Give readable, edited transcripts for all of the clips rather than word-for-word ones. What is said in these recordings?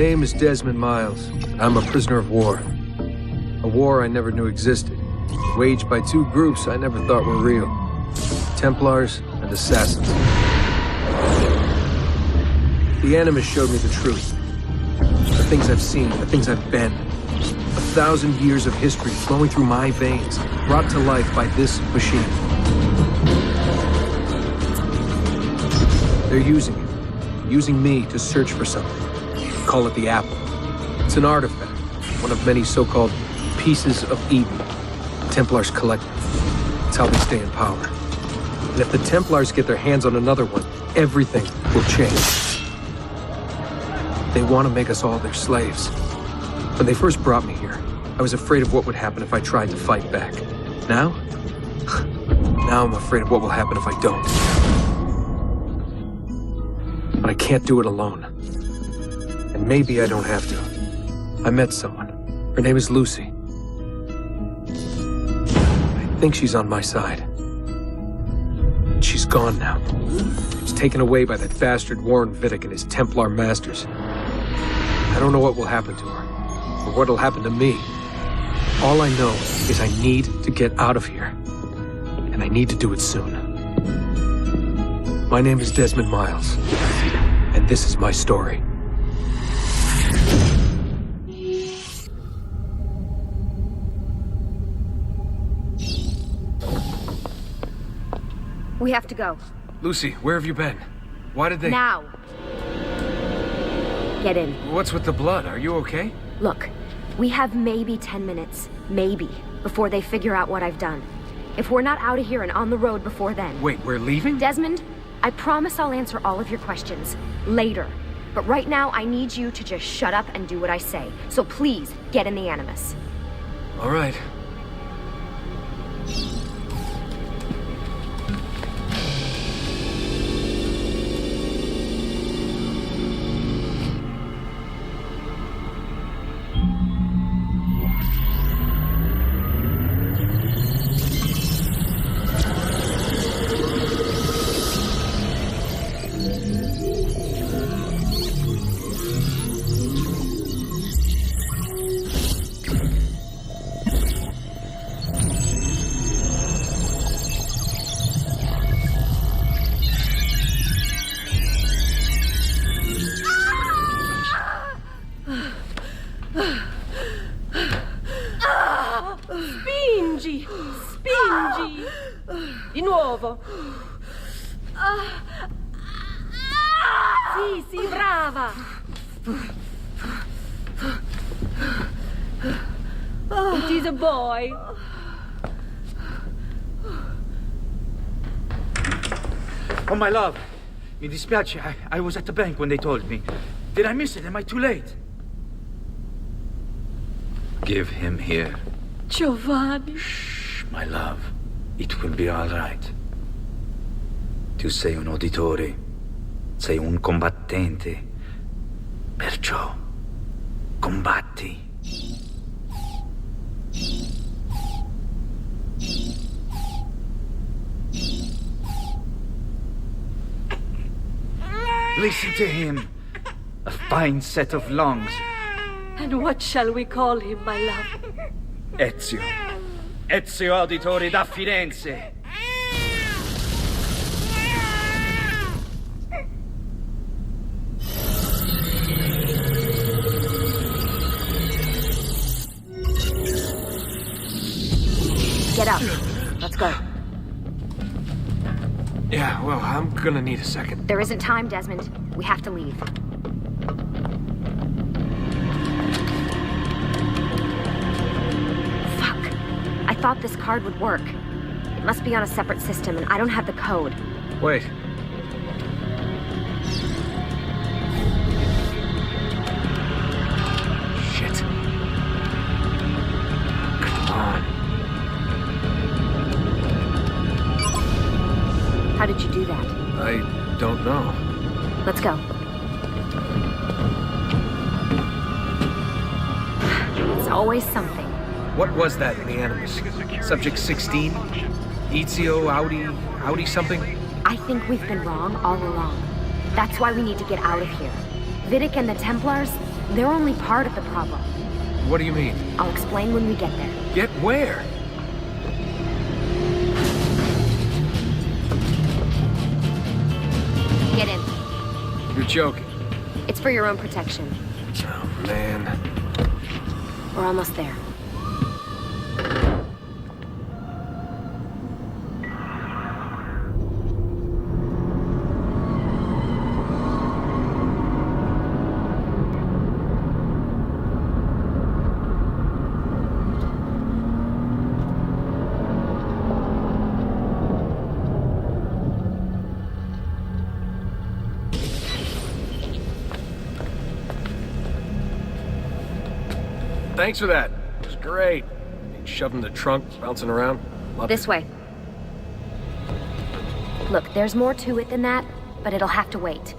name is Desmond Miles. I'm a prisoner of war. A war I never knew existed. Waged by two groups I never thought were real. Templars and Assassins. The Animus showed me the truth. The things I've seen, the things I've been. 1,000 years of history flowing through my veins, brought to life by this machine. They're using me to search for something. Call it the Apple. It's an artifact, one of many so-called pieces of Eden. Templars collect them. It's how they stay in power. And if the Templars get their hands on another one, everything will change. They want to make us all their slaves. When they first brought me here, I was afraid of what would happen if I tried to fight back. Now? Now I'm afraid of what will happen if I don't. But I can't do it alone. And maybe I don't have to. I met someone. Her name is Lucy. I think she's on my side. She's gone now. She's taken away by that bastard Warren Vidic and his Templar masters. I don't know what will happen to her, or what'll happen to me. All I know is I need to get out of here. And I need to do it soon. My name is Desmond Miles. And this is my story. We have to go. Lucy, where have you been? Why did they... Now! Get in. What's with the blood? Are you okay? Look, we have maybe 10 minutes, maybe, before they figure out what I've done. If we're not out of here and on the road before then... Wait, we're leaving? Desmond, I promise I'll answer all of your questions later. But right now, I need you to just shut up and do what I say. So please, get in the Animus. All right. Spingi! Di nuovo! Sì, brava! It is a boy! Oh, my love. Mi dispiace, I was at the bank when they told me. Did I miss it? Am I too late? Give him here. Giovanni. Shh, my love. It will be all right. Tu sei un uditore. Sei un combattente. Perciò, combatti. Listen to him. A fine set of lungs. And what shall we call him, my love? Ezio. Ezio Auditore da Firenze. Get up. Let's go. Yeah, well, I'm gonna need a second. There isn't time, Desmond. We have to leave. Fuck. I thought this card would work. It must be on a separate system, and I don't have the code. Wait. Shit. Come on. How did you do that? I don't know. Let's go. It's always something. What was that in the Animus? Subject 16? Ezio, Audi something? I think we've been wrong all along. That's why we need to get out of here. Vidic and the Templars, They're only part of the problem. What do you mean? I'll explain when we get there. Get where? Get in. You're joking. It's for your own protection. Oh, man. We're almost there. Thanks for that. It was great. Shoving the trunk, bouncing around. Loved This it. way. Look, there's more to it than that, but it'll have to wait.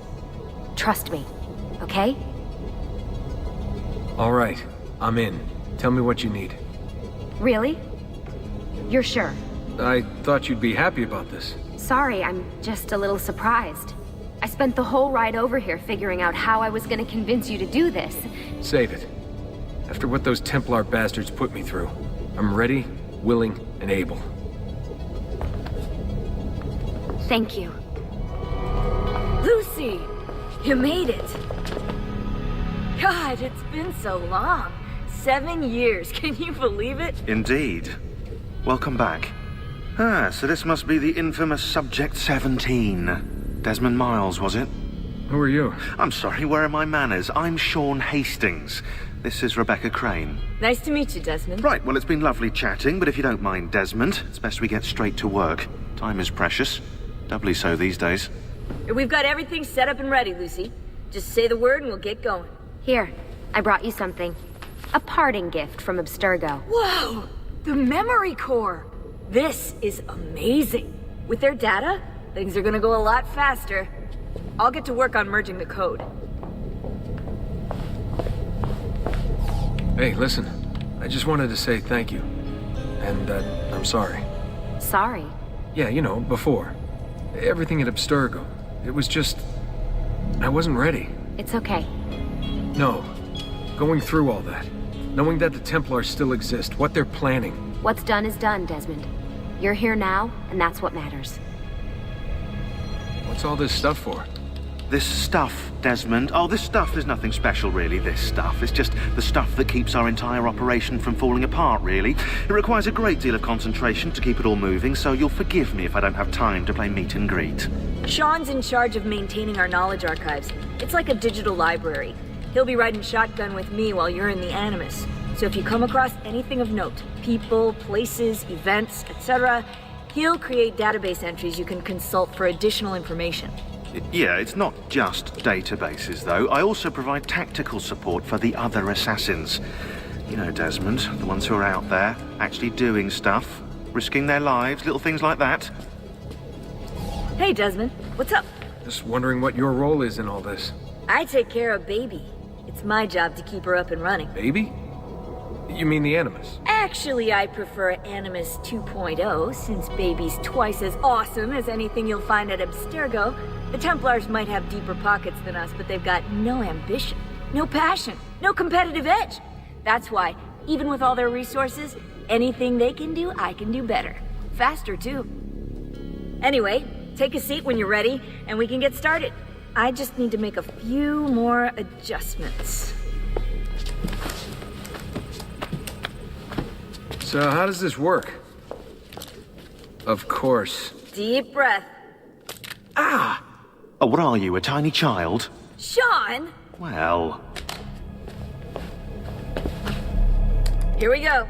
Trust me, okay? All right, I'm in. Tell me what you need. Really? You're sure? I thought you'd be happy about this. Sorry, I'm just a little surprised. I spent the whole ride over here figuring out how I was gonna convince you to do this. Save it. After what those Templar bastards put me through, I'm ready, willing, and able. Thank you. Lucy! You made it! God, it's been so long. 7 years, can you believe it? Indeed. Welcome back. Ah, so this must be the infamous Subject 17. Desmond Miles, was it? Who are you? I'm sorry, where are my manners? I'm Sean Hastings. This is Rebecca Crane. Nice to meet you, Desmond. Right, well, it's been lovely chatting, but if you don't mind, Desmond, it's best we get straight to work. Time is precious. Doubly so these days. We've got everything set up and ready, Lucy. Just say the word and we'll get going. Here, I brought you something. A parting gift from Abstergo. Whoa! The memory core! This is amazing. With their data, things are gonna go a lot faster. I'll get to work on merging the code. Hey, listen. I just wanted to say thank you. And, I'm sorry. Sorry. Yeah, you know, before. Everything at Abstergo. It was just... I wasn't ready. It's okay. No. Going through all that. Knowing that the Templars still exist, what they're planning. What's done is done, Desmond. You're here now, and that's what matters. What's all this stuff for? This stuff, Desmond. Oh, this stuff is nothing special, really, this stuff. It's just the stuff that keeps our entire operation from falling apart, really. It requires a great deal of concentration to keep it all moving, so you'll forgive me if I don't have time to play meet and greet. Sean's in charge of maintaining our knowledge archives. It's like a digital library. He'll be riding shotgun with me while you're in the Animus. So if you come across anything of note, people, places, events, etc., he'll create database entries you can consult for additional information. Yeah, it's not just databases, though. I also provide tactical support for the other assassins. You know, Desmond, the ones who are out there, actually doing stuff, risking their lives, little things like that. Hey, Desmond, what's up? Just wondering what your role is in all this. I take care of Baby. It's my job to keep her up and running. Baby? You mean the Animus? Actually, I prefer Animus 2.0, since Baby's twice as awesome as anything you'll find at Abstergo. The Templars might have deeper pockets than us, but they've got no ambition, no passion, no competitive edge. That's why, even with all their resources, anything they can do, I can do better. Faster, too. Anyway, take a seat when you're ready, and we can get started. I just need to make a few more adjustments. So how does this work? Of course. Deep breath. Ah! Oh, what are you, a tiny child? Sean! Well... Here we go.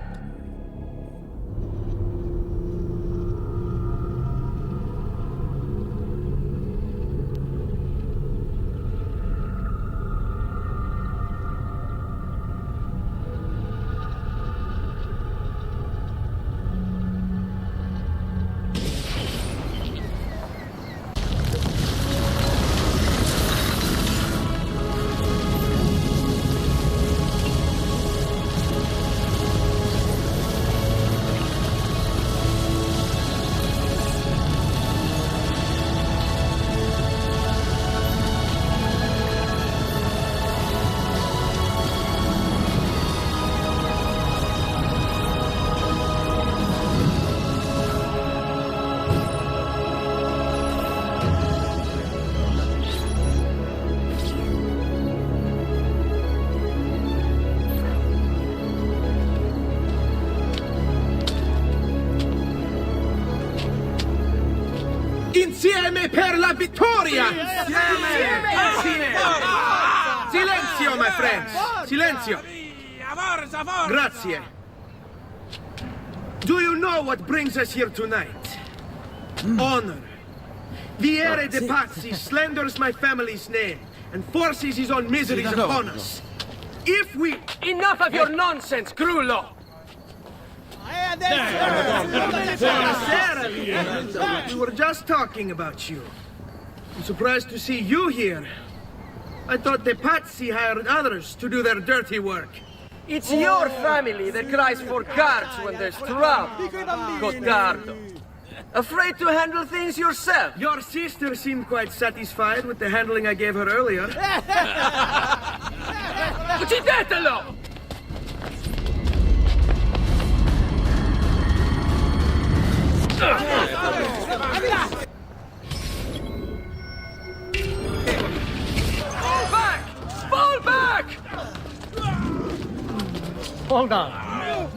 Insieme per la vittoria! Insieme! Silenzio, my friends! Silenzio! Grazie. Do you know what brings us here tonight? Honor. Viere de Pazzi slanders my family's name and forces his own miseries upon us. If we... Enough of your nonsense, Grullo! Sarah, we were just talking about you. I'm surprised to see you here. I thought the Pazzi hired others to do their dirty work. It's your family that cries for guards when there's trouble, Gottardo. Afraid to handle things yourself? Your sister seemed quite satisfied with the handling I gave her earlier. Uccidetelo! Fall back! Fall back! Hold on.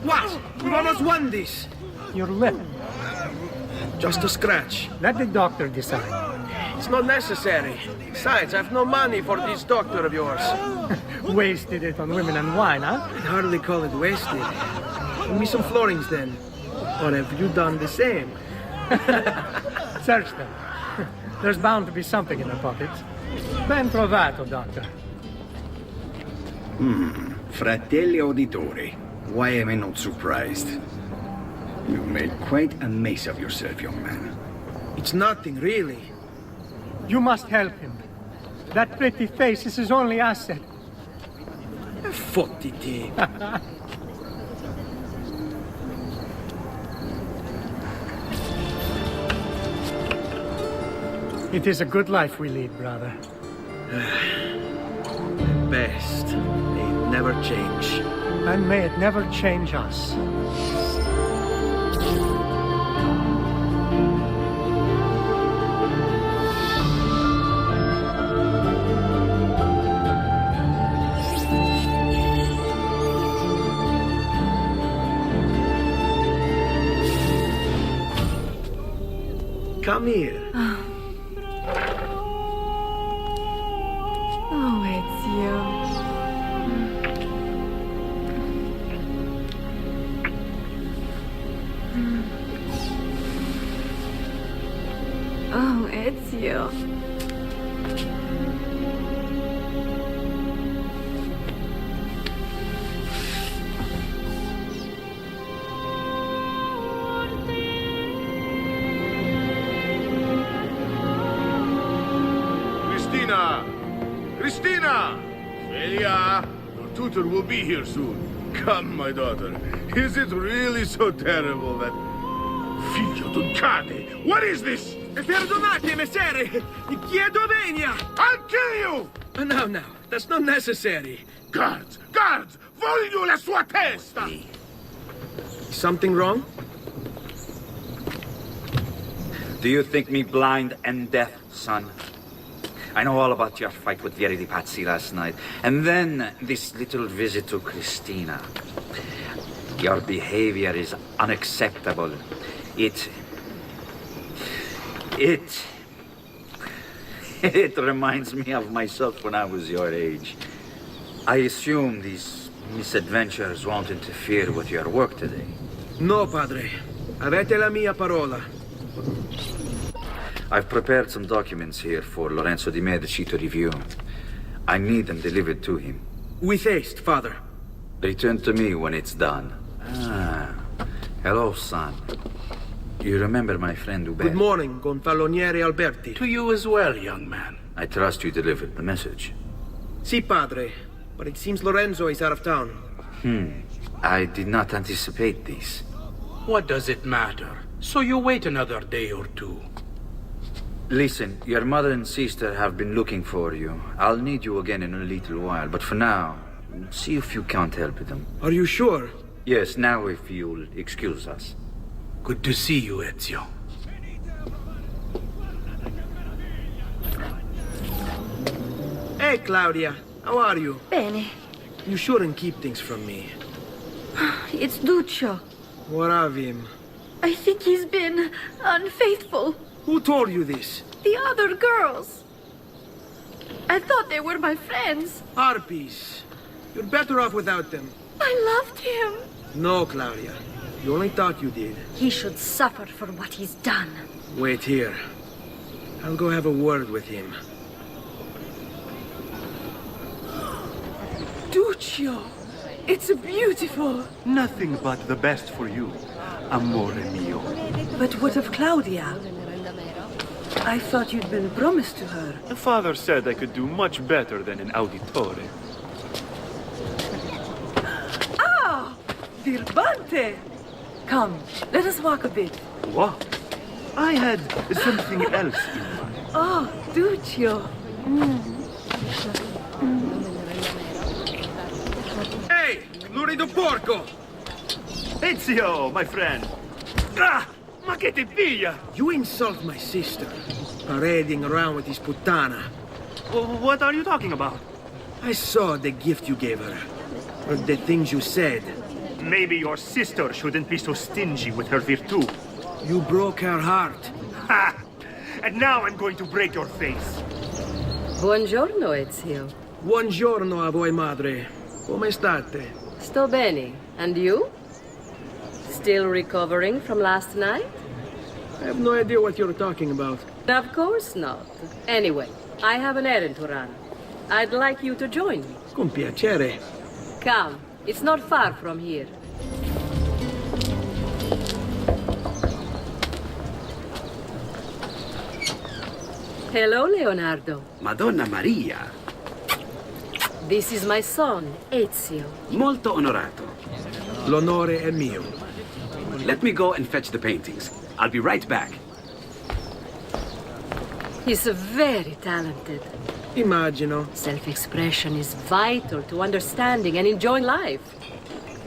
What? We've almost won this. Your lip. Just a scratch. Let the doctor decide. It's not necessary. Besides, I've no money for this doctor of yours. Wasted it on women and wine, huh? I'd hardly call it wasted. Give me some florins then. Or have you done the same? Search them. There's bound to be something in the pockets. Ben trovato, doctor. Fratelli auditori, why am I not surprised? You made quite a mess of yourself, young man. It's nothing, really. You must help him. That pretty face is his only asset. Fottiti. It is a good life we lead, brother. Best. May it never change. And may it never change us. Come here. Oh, it's you. Oh, it's you. Christina! Felia, your tutor will be here soon. Come, my daughter. Is it really so terrible that... Figlio d'un cane! What is this? Perdonate, messere! Chiedo venia! I'll kill you! No, that's not necessary. Guards! Guards! Voglio la sua testa! Something wrong? Do you think me blind and deaf, son? I know all about your fight with Vieri di Pazzi last night. And then this little visit to Christina. Your behavior is unacceptable. It reminds me of myself when I was your age. I assume these misadventures won't interfere with your work today. No, padre. Avete la mia parola. I've prepared some documents here for Lorenzo di Medici to review. I need them delivered to him. With haste, father. Return to me when it's done. Hello, son. You remember my friend Uber? Good morning, Gonfaloniere Alberti. To you as well, young man. I trust you delivered the message. Si, padre. But it seems Lorenzo is out of town. I did not anticipate this. What does it matter? So you wait another day or two. Listen, your mother and sister have been looking for you. I'll need you again in a little while, but for now, see if you can't help them. Are you sure? Yes, now if you'll excuse us. Good to see you, Ezio. Hey, Claudia. How are you? Bene. You shouldn't keep things from me. It's Duccio. What of him? I think he's been unfaithful. Who told you this? The other girls. I thought they were my friends. Harpies. You're better off without them. I loved him. No, Claudia. You only thought you did. He should suffer for what he's done. Wait here. I'll go have a word with him. Duccio, it's beautiful. Nothing but the best for you, amore mio. But what of Claudia? I thought you'd been promised to her. The father said I could do much better than an auditore. Ah! Birbante! Come, let us walk a bit. What? I had something else in mind. Oh, Duccio. Hey! Lurido porco! Ezio, my friend. Ah! Ma che ti piglia? You insult my sister. Parading around with this puttana. What are you talking about? I saw the gift you gave her. Or the things you said. Maybe your sister shouldn't be so stingy with her virtù. You broke her heart. Ha! And now I'm going to break your face. Buongiorno, Ezio. Buongiorno a voi, madre. Come state? Sto bene. And you? Still recovering from last night? I have no idea what you're talking about. Of course not. Anyway, I have an errand to run. I'd like you to join me. Con piacere. Come, it's not far from here. Hello, Leonardo. Madonna Maria. This is my son, Ezio. Molto onorato. L'onore è mio. Let me go and fetch the paintings. I'll be right back. He's very talented. Immagino. Self-expression is vital to understanding and enjoying life.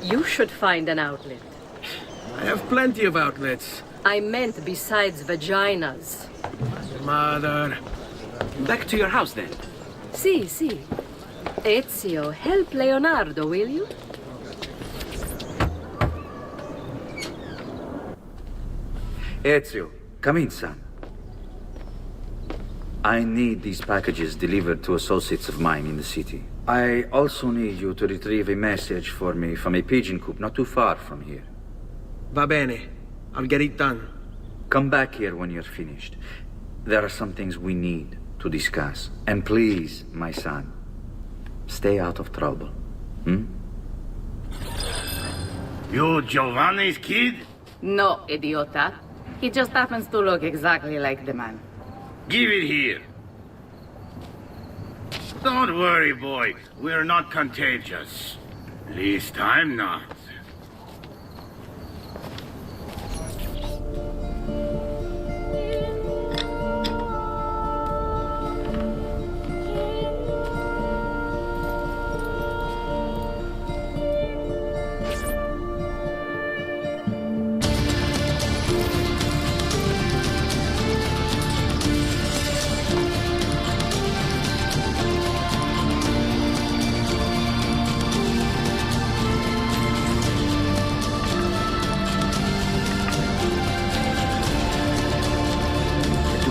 You should find an outlet. I have plenty of outlets. I meant besides vaginas. Mother. Back to your house, then. Si. Ezio, help Leonardo, will you? Ezio, come in, son. I need these packages delivered to associates of mine in the city. I also need you to retrieve a message for me from a pigeon coop not too far from here. Va bene. I'll get it done. Come back here when you're finished. There are some things we need to discuss. And please, my son, stay out of trouble. You Giovanni's kid? No, idiota. He just happens to look exactly like the man. Give it here. Don't worry, boy. We're not contagious. At least I'm not.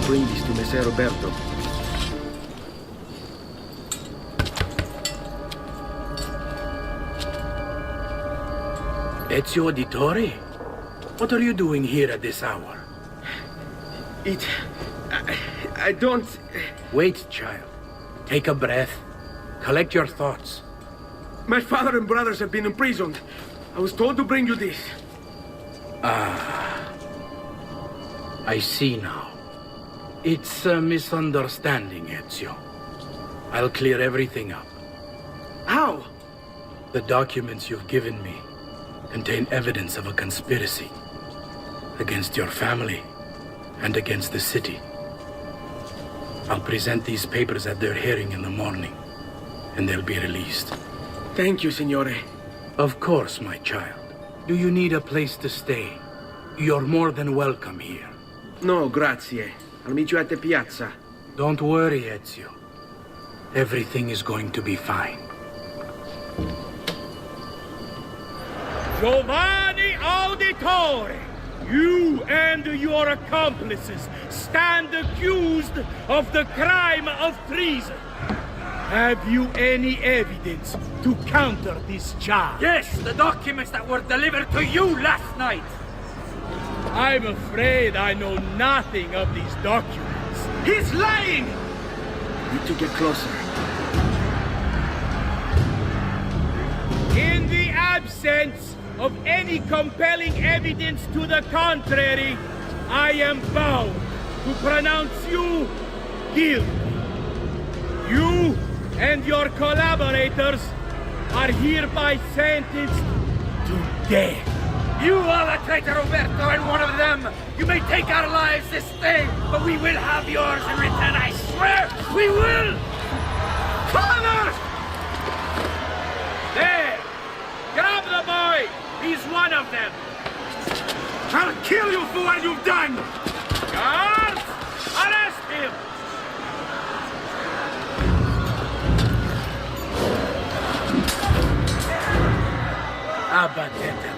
Bring this to Messer Roberto. Ezio Auditore? What are you doing here at this hour? I don't... Wait, child. Take a breath. Collect your thoughts. My father and brothers have been imprisoned. I was told to bring you this. Ah. I see now. It's a misunderstanding, Ezio. I'll clear everything up. How? The documents you've given me contain evidence of a conspiracy against your family and against the city. I'll present these papers at their hearing in the morning, and they'll be released. Thank you, Signore. Of course, my child. Do you need a place to stay? You're more than welcome here. No, grazie. I'll meet you at the piazza. Don't worry, Ezio. Everything is going to be fine. Giovanni Auditore! You and your accomplices stand accused of the crime of treason. Have you any evidence to counter this charge? Yes, the documents that were delivered to you last night. I'm afraid I know nothing of these documents. He's lying! Need to get closer. In the absence of any compelling evidence to the contrary, I am bound to pronounce you guilty. You and your collaborators are hereby sentenced to death. You are the traitor, Roberto, and one of them. You may take our lives this day, but we will have yours in return, I swear! We will! Father! There! Grab the boy! He's one of them! I'll kill you for what you've done! Guards! Arrest him! Abatete.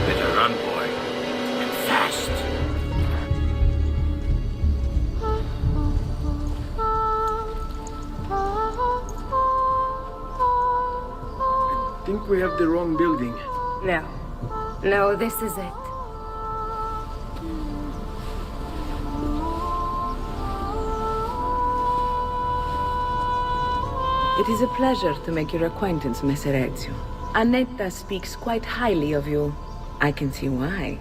Better run, boy. And fast. I think we have the wrong building. No. No, this is it. It is a pleasure to make your acquaintance, Messer Ezio. Annetta speaks quite highly of you. I can see why.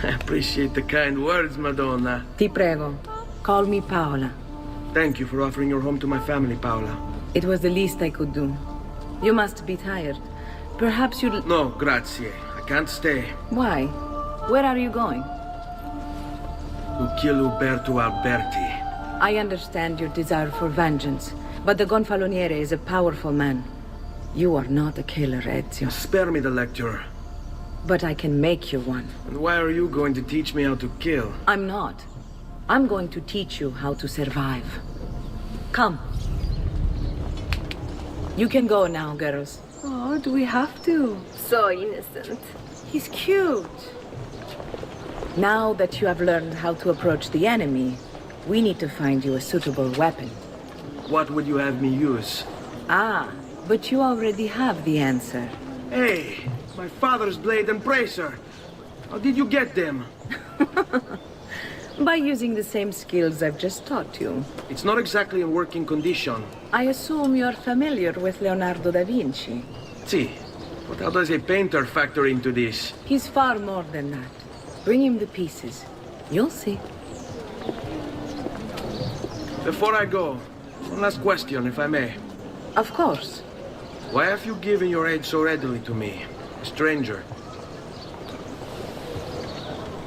I appreciate the kind words, Madonna. Ti prego, call me Paola. Thank you for offering your home to my family, Paola. It was the least I could do. You must be tired. Perhaps you'd... No, grazie. I can't stay. Why? Where are you going? To kill Uberto Alberti. I understand your desire for vengeance, but the Gonfaloniere is a powerful man. You are not a killer, Ezio. Spare me the lecture. But I can make you one. And why are you going to teach me how to kill? I'm not. I'm going to teach you how to survive. Come. You can go now, girls. Oh, do we have to? So innocent. He's cute. Now that you have learned how to approach the enemy, we need to find you a suitable weapon. What would you have me use? Ah, but you already have the answer. Hey, my father's blade and bracer. How did you get them? By using the same skills I've just taught you. It's not exactly in working condition. I assume you're familiar with Leonardo da Vinci. See, but how does a painter factor into this? He's far more than that. Bring him the pieces. You'll see. Before I go, one last question, if I may. Of course. Why have you given your aid so readily to me, a stranger?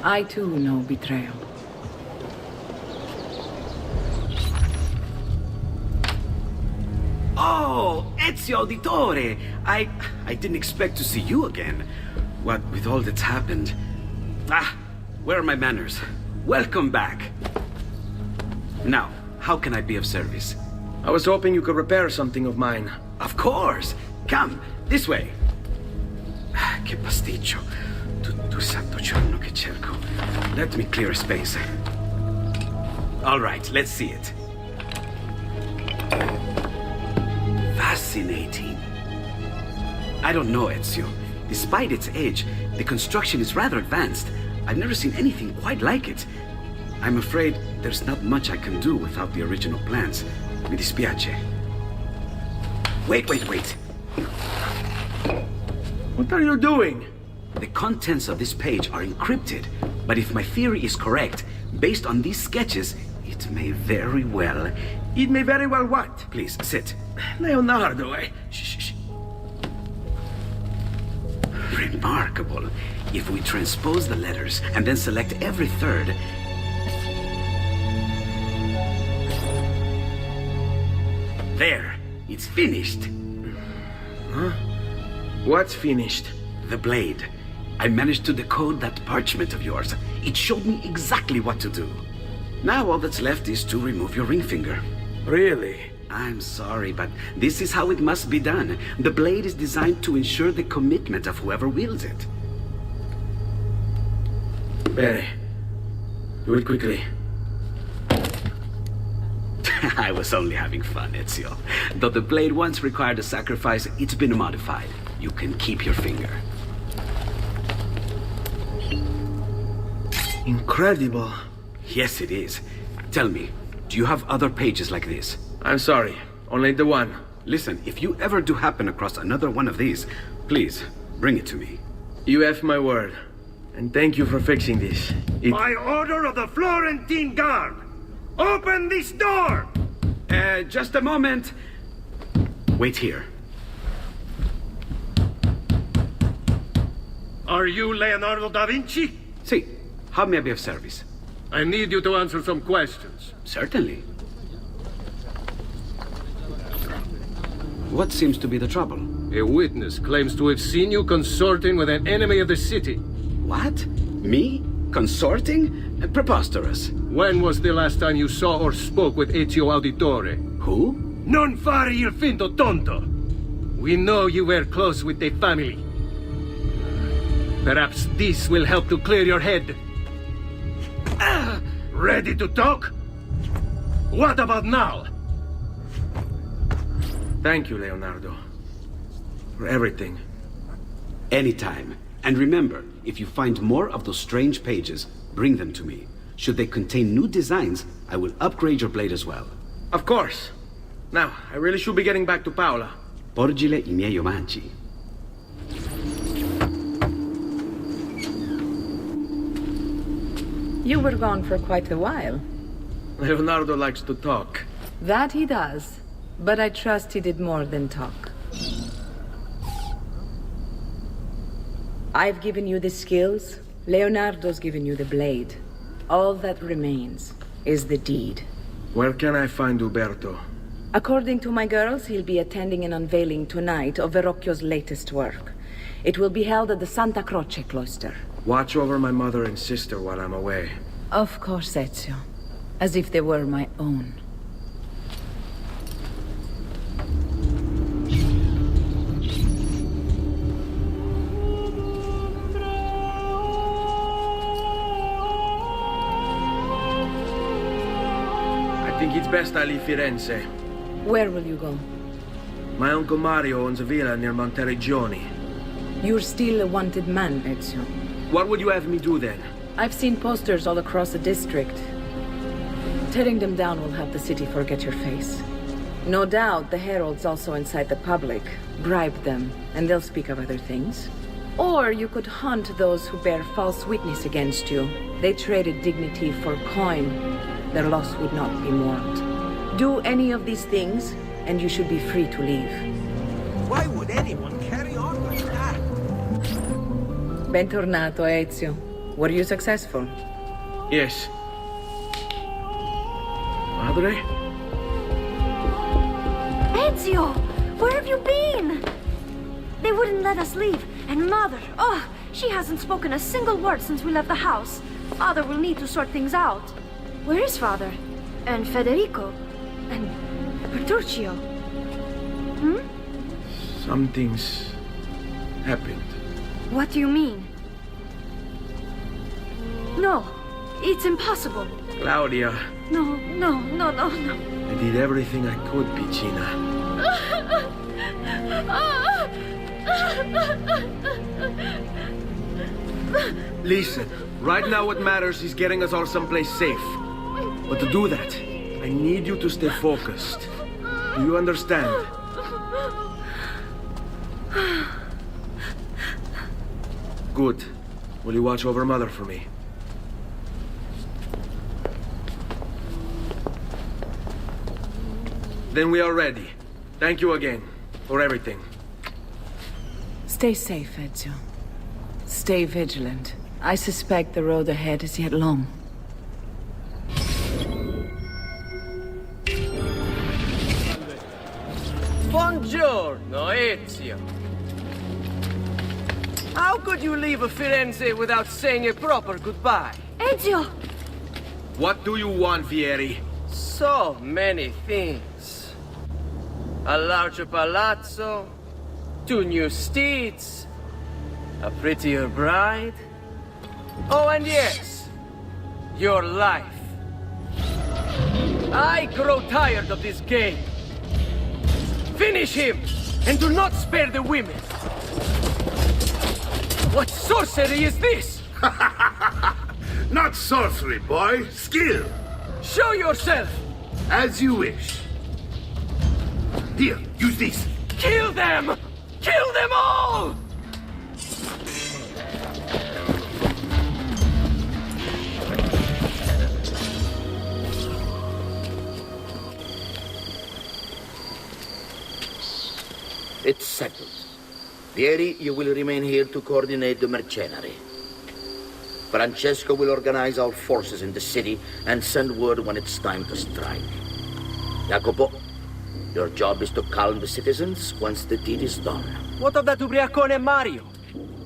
I too know betrayal. Oh, Ezio Auditore! I didn't expect to see you again. What with all that's happened. Ah, where are my manners? Welcome back. Now, how can I be of service? I was hoping you could repair something of mine. Of course! Come, this way! Che pasticcio. Tutto santo giorno che cerco. Let me clear a space. All right, let's see it. Fascinating. I don't know, Ezio. Despite its age, the construction is rather advanced. I've never seen anything quite like it. I'm afraid there's not much I can do without the original plans. Mi dispiace. Wait. What are you doing? The contents of this page are encrypted, but if my theory is correct, based on these sketches, it may very well... It may very well what? Please, sit. Leonardo, Shh. Remarkable. If we transpose the letters and then select every third... There, it's finished. Huh? What's finished? The blade. I managed to decode that parchment of yours. It showed me exactly what to do. Now all that's left is to remove your ring finger. Really? I'm sorry, but this is how it must be done. The blade is designed to ensure the commitment of whoever wields it. Bene. Do it quickly. I was only having fun, Ezio. Though the blade once required a sacrifice, it's been modified. You can keep your finger. Incredible. Yes, it is. Tell me, do you have other pages like this? I'm sorry. Only the one. Listen, if you ever do happen across another one of these, please, bring it to me. You have my word. And thank you for fixing this. By order of the Florentine Guard! Open this door! Just a moment. Wait here. Are you Leonardo da Vinci? See, how may I be of service? I need you to answer some questions. Certainly. What seems to be the trouble? A witness claims to have seen you consorting with an enemy of the city. What? Me? Consorting? Preposterous. When was the last time you saw or spoke with Ezio Auditore? Who? Non fare il finto tonto! We know you were close with the family. Perhaps this will help to clear your head. Ready to talk? What about now? Thank you, Leonardo. For everything. Anytime. And remember, if you find more of those strange pages, bring them to me. Should they contain new designs, I will upgrade your blade as well. Of course. Now, I really should be getting back to Paola. Porgile I miei omaggi. You were gone for quite a while. Leonardo likes to talk. That he does. But I trust he did more than talk. I've given you the skills. Leonardo's given you the blade. All that remains is the deed. Where can I find Uberto? According to my girls, he'll be attending an unveiling tonight of Verrocchio's latest work. It will be held at the Santa Croce cloister. Watch over my mother and sister while I'm away. Of course, Ezio. As if they were my own. I think it's best I leave Firenze. Where will you go? My Uncle Mario owns a villa near Monteregioni. You're still a wanted man, Ezio. What would you have me do then? I've seen posters all across the district. Tearing them down will help the city forget your face. No doubt the heralds also incite the public. Bribe them, and they'll speak of other things. Or you could hunt those who bear false witness against you. They traded dignity for coin. Their loss would not be mourned. Do any of these things, and you should be free to leave. Why would anyone carry on like that? Bentornato, Ezio. Were you successful? Yes. Madre? Ezio! Where have you been? They wouldn't let us leave. And Mother, oh, she hasn't spoken a single word since we left the house. Father will need to sort things out. Where is Father? And Federico? And Petruccio? Something's happened. What do you mean? No, it's impossible. Claudia. No. I did everything I could, Piccina. Listen, right now what matters is getting us all someplace safe. But to do that, I need you to stay focused. Do you understand? Good. Will you watch over Mother for me? Then we are ready. Thank you again for everything. Stay safe, Ezio. Stay vigilant. I suspect the road ahead is yet long. Buongiorno, Ezio. How could you leave Firenze without saying a proper goodbye? Ezio! What do you want, Vieri? So many things. A larger palazzo, 2 new steeds, a prettier bride. Oh, and yes, your life. I grow tired of this game. Finish him, and do not spare the women. What sorcery is this? Not sorcery, boy. Skill. Show yourself. As you wish. Here, use this. Kill them! Kill them all! It's settled. Vieri, you will remain here to coordinate the mercenary. Francesco will organize our forces in the city and send word when it's time to strike. Jacopo, your job is to calm the citizens once the deed is done. What of that ubriacone Mario?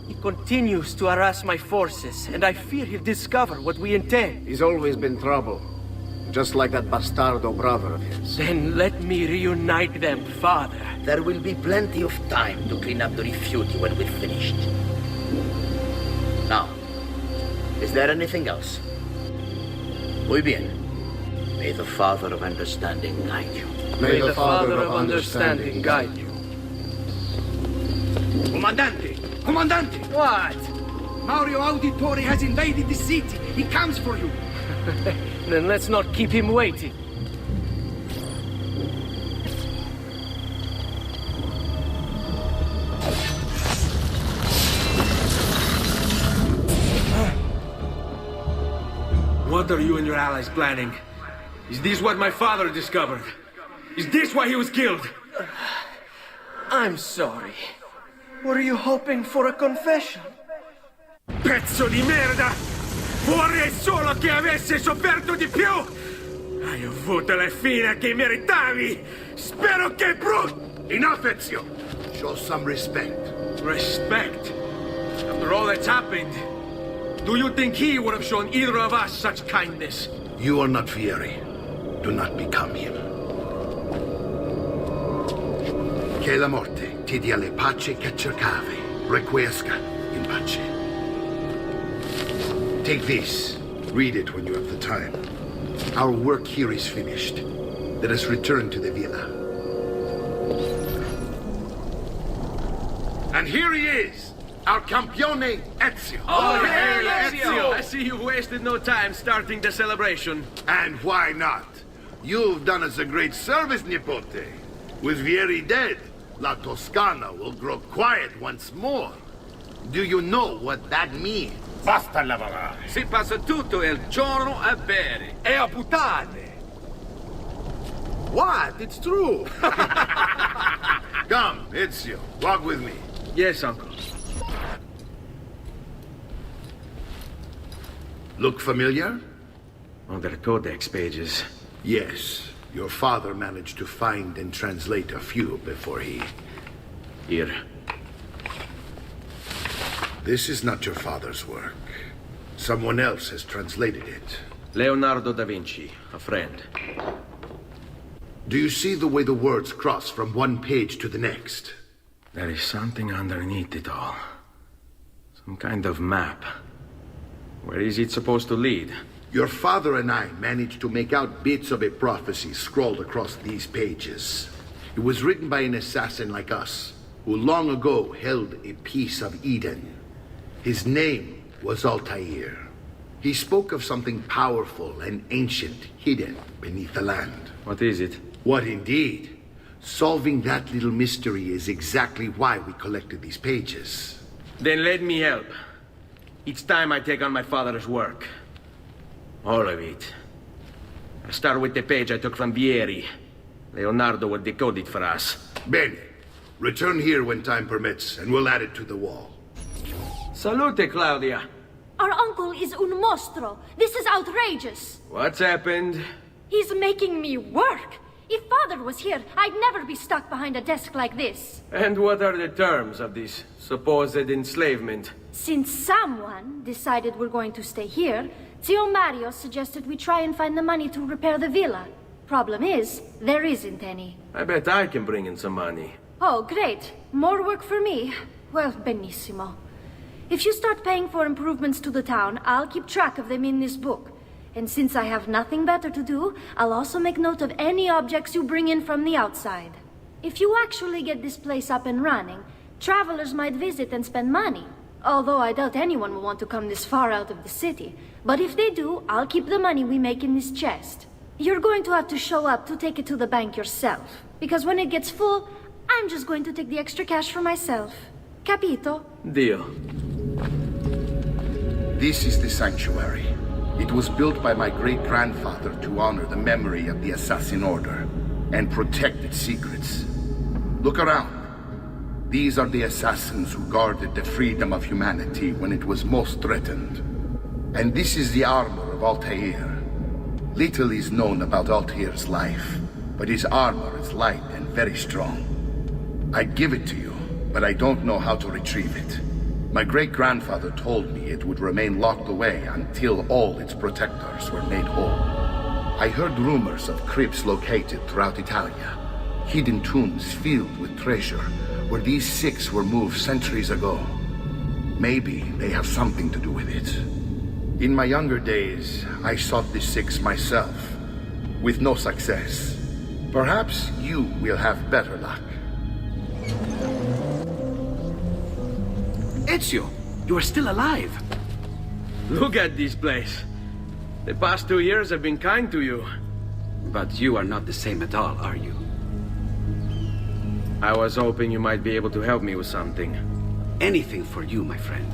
He continues to harass my forces, and I fear he'll discover what we intend. He's always been trouble. Just like that bastardo brother of his. Then let me reunite them, father. There will be plenty of time to clean up the refuge when we're finished. Now, is there anything else? Muy bien. May the Father of Understanding guide you. May the Father of Understanding guide you. Comandante! Comandante! What? Mario Auditore has invaded the city. He comes for you. Then let's not keep him waiting. What are you and your allies planning? Is this what my father discovered? Is this why he was killed? I'm sorry. Were you hoping for a confession? Pezzo di merda! Vorrei solo che avesse sofferto di più! Hai avuto la fine che meritavi! Spero che Enough, Ezio! Show some respect. Respect? After all that's happened, do you think he would have shown either of us such kindness? You are not Fieri. Do not become him. Che la morte ti dia le pace che cercavi. Requiesca in pace. Take this. Read it when you have the time. Our work here is finished. Let us return to the villa. And here he is, our campione Ezio. Oh, hey, Ezio! I see you've wasted no time starting the celebration. And why not? You've done us a great service, Nipote. With Vieri dead, La Toscana will grow quiet once more. Do you know what that means? Basta lavorare. Si passa tutto il giorno a bere. E a puttane. What? It's true. Come, Ezio, walk with me. Yes, uncle. Look familiar? On the codex pages. Yes. Your father managed to find and translate a few before he... Here. This is not your father's work. Someone else has translated it. Leonardo da Vinci, a friend. Do you see the way the words cross from one page to the next? There is something underneath it all. Some kind of map. Where is it supposed to lead? Your father and I managed to make out bits of a prophecy scrawled across these pages. It was written by an assassin like us, who long ago held a piece of Eden. His name was Altair. He spoke of something powerful and ancient hidden beneath the land. What is it? What indeed? Solving that little mystery is exactly why we collected these pages. Then let me help. Each time I take on my father's work. All of it. I start with the page I took from Vieri. Leonardo will decode it for us. Bene. Return here when time permits, and we'll add it to the wall. Salute, Claudia. Our uncle is un mostro. This is outrageous. What's happened? He's making me work. If Father was here, I'd never be stuck behind a desk like this. And what are the terms of this supposed enslavement? Since someone decided we're going to stay here, Zio Mario suggested we try and find the money to repair the villa. Problem is, there isn't any. I bet I can bring in some money. Oh, great. More work for me. Well, benissimo. If you start paying for improvements to the town, I'll keep track of them in this book. And since I have nothing better to do, I'll also make note of any objects you bring in from the outside. If you actually get this place up and running, travelers might visit and spend money. Although I doubt anyone will want to come this far out of the city. But if they do, I'll keep the money we make in this chest. You're going to have to show up to take it to the bank yourself. Because when it gets full, I'm just going to take the extra cash for myself. Capito? Deal. This is the sanctuary. It was built by my great-grandfather to honor the memory of the Assassin Order and protect its secrets. Look around. These are the assassins who guarded the freedom of humanity when it was most threatened. And this is the armor of Altair. Little is known about Altair's life, but his armor is light and very strong. I'd give it to you, but I don't know how to retrieve it. My great-grandfather told me it would remain locked away until all its protectors were made whole. I heard rumors of crypts located throughout Italia, hidden tombs filled with treasure, where these six were moved centuries ago. Maybe they have something to do with it. In my younger days, I sought the six myself, with no success. Perhaps you will have better luck. Ezio, you are still alive. Look at this place. The past 2 years have been kind to you. But you are not the same at all, are you? I was hoping you might be able to help me with something. Anything for you, my friend.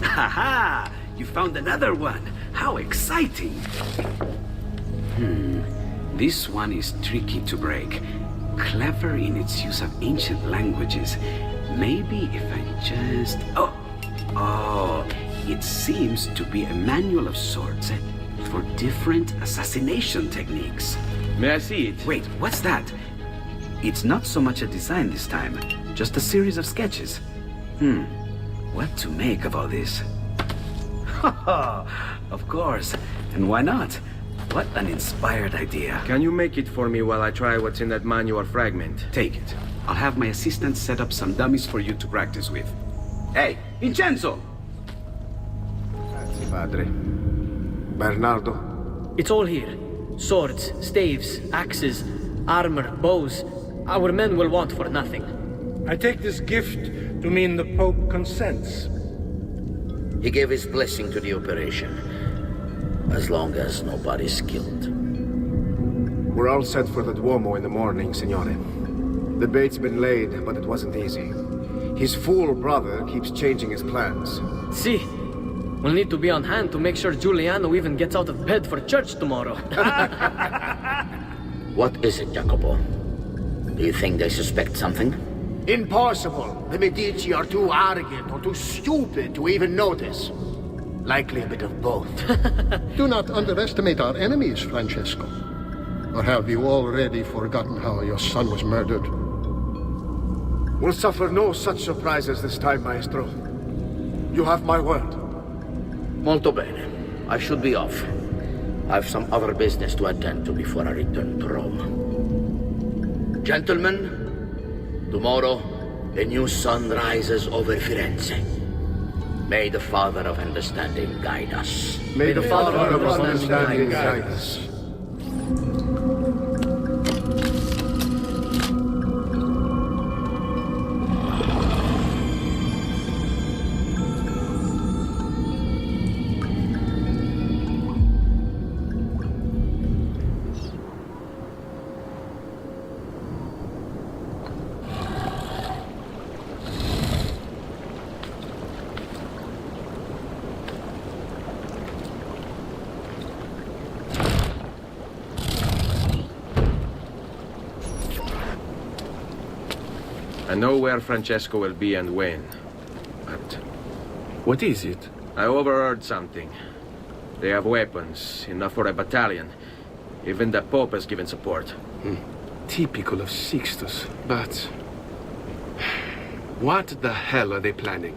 Ha-ha! You found another one! How exciting! This one is tricky to break. Clever in its use of ancient languages. Maybe if I just... Oh, it seems to be a manual of sorts for different assassination techniques. May I see it? Wait, what's that? It's not so much a design this time, just a series of sketches. What to make of all this? Of course, and why not? What an inspired idea. Can you make it for me while I try what's in that manual fragment? Take it. I'll have my assistant set up some dummies for you to practice with. Hey, Vincenzo! Grazie, padre. Bernardo? It's all here. Swords, staves, axes, armor, bows. Our men will want for nothing. I take this gift to mean the Pope consents. He gave his blessing to the operation. As long as nobody's killed. We're all set for the Duomo in the morning, Signore. The bait's been laid, but it wasn't easy. His fool brother keeps changing his plans. See, we'll need to be on hand to make sure Giuliano even gets out of bed for church tomorrow. What is it, Jacopo? Do you think they suspect something? Impossible! The Medici are too arrogant or too stupid to even notice. Likely a bit of both. Do not underestimate our enemies, Francesco. Or have you already forgotten how your son was murdered? We'll suffer no such surprises this time, Maestro. You have my word. Molto bene. I should be off. I've some other business to attend to before I return to Rome. Gentlemen, tomorrow, a new sun rises over Firenze. May the Father of Understanding guide us. May the Father of Understanding guide us. I know where Francesco will be and when, but... What is it? I overheard something. They have weapons, enough for a battalion. Even the Pope has given support. Typical of Sixtus, but... What the hell are they planning?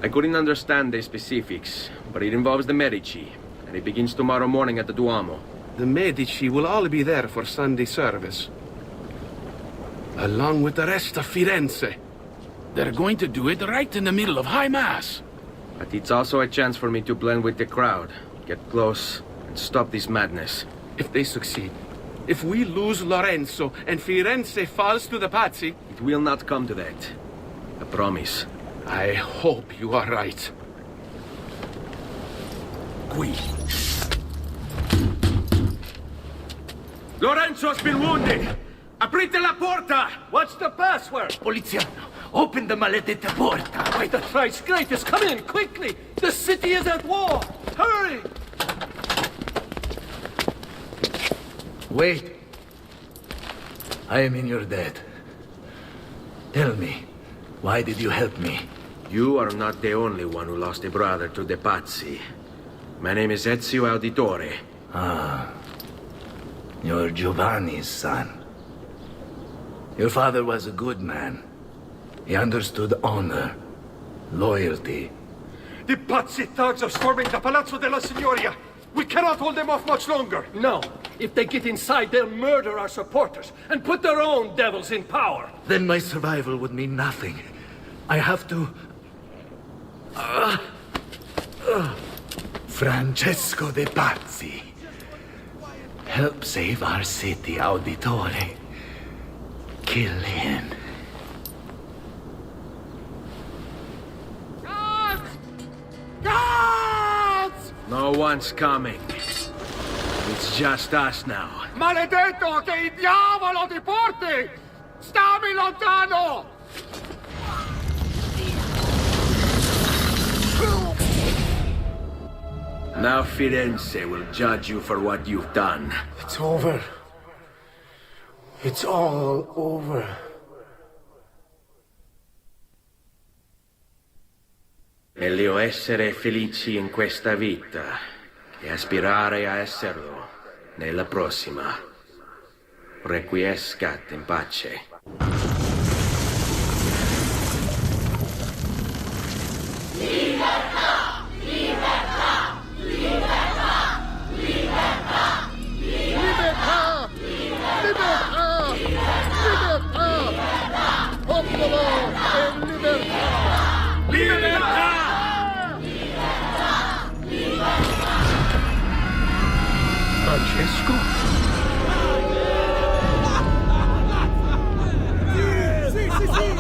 I couldn't understand the specifics, but it involves the Medici, and it begins tomorrow morning at the Duomo. The Medici will all be there for Sunday service, along with the rest of Firenze. They're going to do it right in the middle of High Mass. But it's also a chance for me to blend with the crowd, get close, and stop this madness. If they succeed, if we lose Lorenzo and Firenze falls to the Pazzi... It will not come to that. I promise. I hope you are right. Qui. Lorenzo has been wounded! Aprite la porta! What's the password? Poliziano, open the maledetta porta! By the thrice greatest, come in, quickly! The city is at war! Hurry! Wait. I am in your debt. Tell me, why did you help me? You are not the only one who lost a brother to the Pazzi. My name is Ezio Auditore. Ah. You're Giovanni's son. Your father was a good man. He understood honor, loyalty. The Pazzi thugs are storming the Palazzo della Signoria! We cannot hold them off much longer! No. If they get inside, they'll murder our supporters and put their own devils in power. Then my survival would mean nothing. I have to... Francesco de Pazzi. Help save our city, Auditore. Kill him. Guards! Guards! No one's coming. It's just us now. Maledetto che il diavolo ti porti! Stammi lontano! Now Firenze will judge you for what you've done. It's over. It's all over. Meglio essere felici in questa vita che aspirare a esserlo nella prossima. Requiescat in pace. Libertà! Libertà! Libertà! Libertà! Libertà! Libertà! Libertà! Popolo e libertà! Libertà! Francesco? Sì, sì, sì!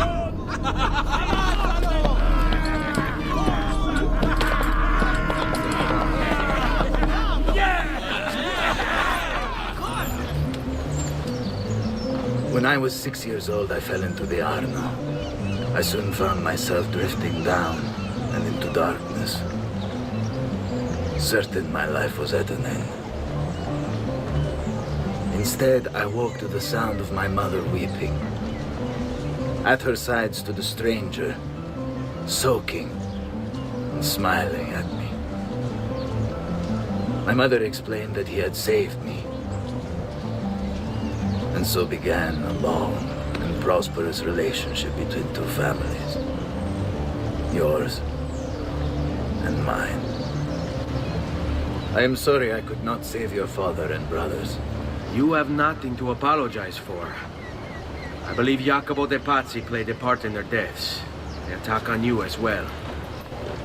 When I was 6 years old, I fell into the Arno. I soon found myself drifting down and into darkness. Certain my life was at an end. Instead, I woke to the sound of my mother weeping. At her side stood a stranger, soaking and smiling at me. My mother explained that he had saved me. And so began a long and prosperous relationship between two families. Yours and mine. I am sorry I could not save your father and brothers. You have nothing to apologize for. I believe Jacopo de Pazzi played a part in their deaths. They attack on you as well.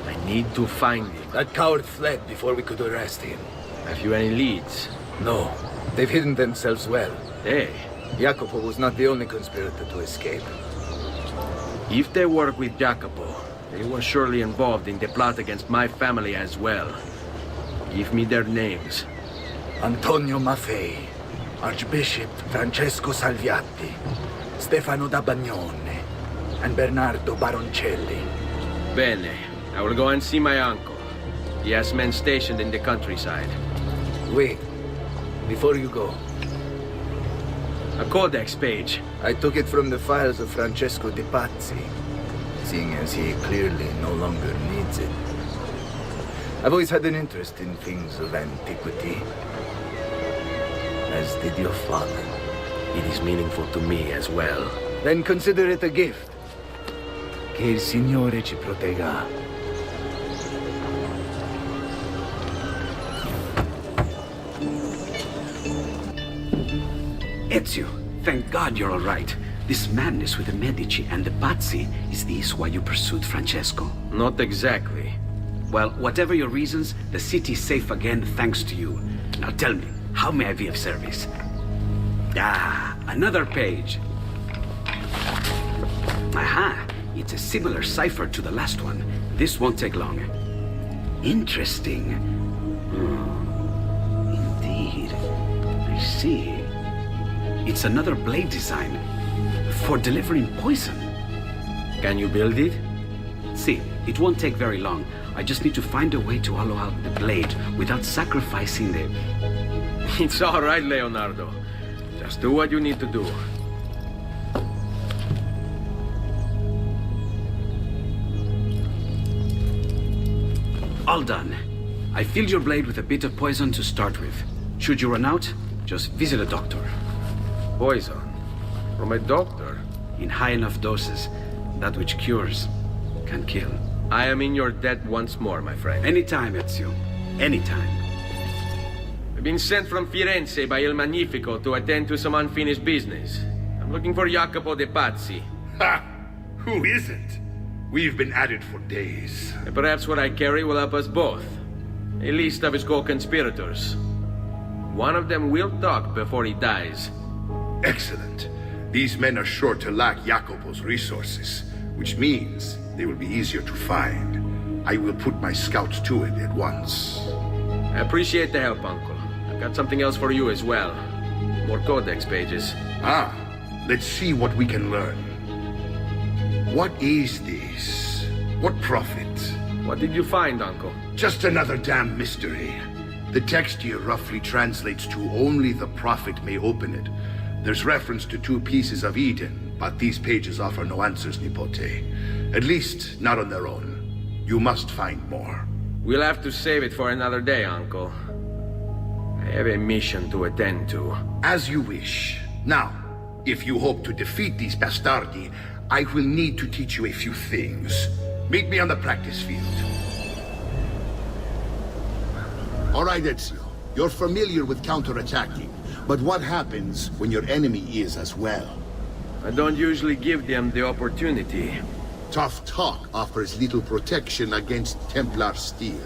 I need to find him. That coward fled before we could arrest him. Have you any leads? No. They've hidden themselves well. Hey. Jacopo was not the only conspirator to escape. If they work with Jacopo, they were surely involved in the plot against my family as well. Give me their names. Antonio Maffei, Archbishop Francesco Salviati, Stefano da Bagnone, and Bernardo Baroncelli. Bene. I will go and see my uncle. He has men stationed in the countryside. Wait. Before you go. A codex page. I took it from the files of Francesco de Pazzi, seeing as he clearly no longer needs it. I've always had an interest in things of antiquity, as did your father. It is meaningful to me as well. Then consider it a gift. Che il Signore ci protegga. Ezio, thank God you're all right. This madness with the Medici and the Pazzi, is this why you pursued Francesco? Not exactly. Well, whatever your reasons, the city's safe again thanks to you. Now tell me, how may I be of service? Ah, another page. Aha, it's a similar cipher to the last one. This won't take long. Interesting. Indeed. I see. It's another blade design for delivering poison. Can you build it? See, it won't take very long. I just need to find a way to hollow out the blade without sacrificing the... It's all right, Leonardo. Just do what you need to do. All done. I filled your blade with a bit of poison to start with. Should you run out, just visit a doctor. Poison? From a doctor? In high enough doses, that which cures can kill. I am in your debt once more, my friend. Anytime, Ezio. Anytime. I've been sent from Firenze by Il Magnifico to attend to some unfinished business. I'm looking for Jacopo de Pazzi. Ha! Who isn't? We've been at it for days. And perhaps what I carry will help us both. A list of his co-conspirators. One of them will talk before he dies. Excellent. These men are sure to lack Jacopo's resources, which means they will be easier to find. I will put my scouts to it at once. I appreciate the help, Uncle. I've got something else for you as well. More codex pages. Ah, let's see what we can learn. What is this? What prophet? What did you find, Uncle? Just another damn mystery. The text here roughly translates to only the prophet may open it. There's reference to 2 pieces of Eden, but these pages offer no answers, Nipote. At least, not on their own. You must find more. We'll have to save it for another day, Uncle. I have a mission to attend to. As you wish. Now, if you hope to defeat these bastardi, I will need to teach you a few things. Meet me on the practice field. All right, Ezio. You're familiar with counterattacking. But what happens when your enemy is as well? I don't usually give them the opportunity. Tough talk offers little protection against Templar steel.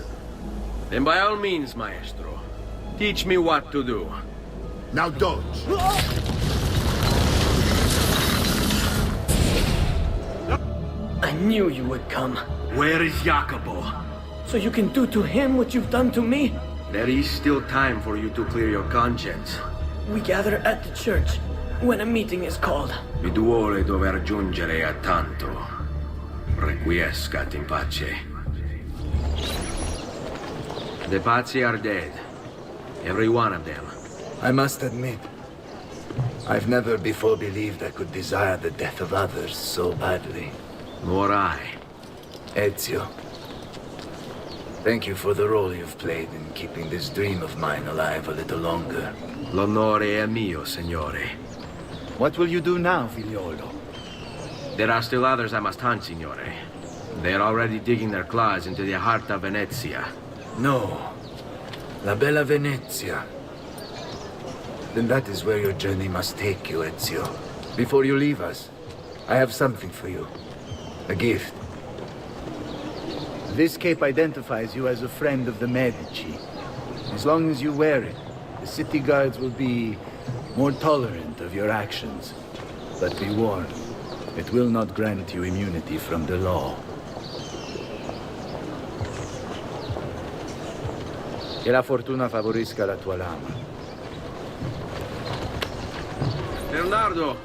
Then by all means, Maestro. Teach me what to do. Now dodge. I knew you would come. Where is Jacopo? So you can do to him what you've done to me? There is still time for you to clear your conscience. We gather at the church when a meeting is called. Mi duole dover giungere a tanto. Requiescat in pace. The Pazzi are dead. Every one of them. I must admit, I've never before believed I could desire the death of others so badly. Nor I. Ezio, thank you for the role you've played in keeping this dream of mine alive a little longer. L'onore è mio, signore. What will you do now, figliolo? There are still others I must hunt, signore. They are already digging their claws into the heart of Venezia. No. La bella Venezia. Then that is where your journey must take you, Ezio. Before you leave us, I have something for you. A gift. This cape identifies you as a friend of the Medici. As long as you wear it, the city guards will be more tolerant of your actions. But be warned, it will not grant you immunity from the law. Che la fortuna favorisca la tua lama. Leonardo!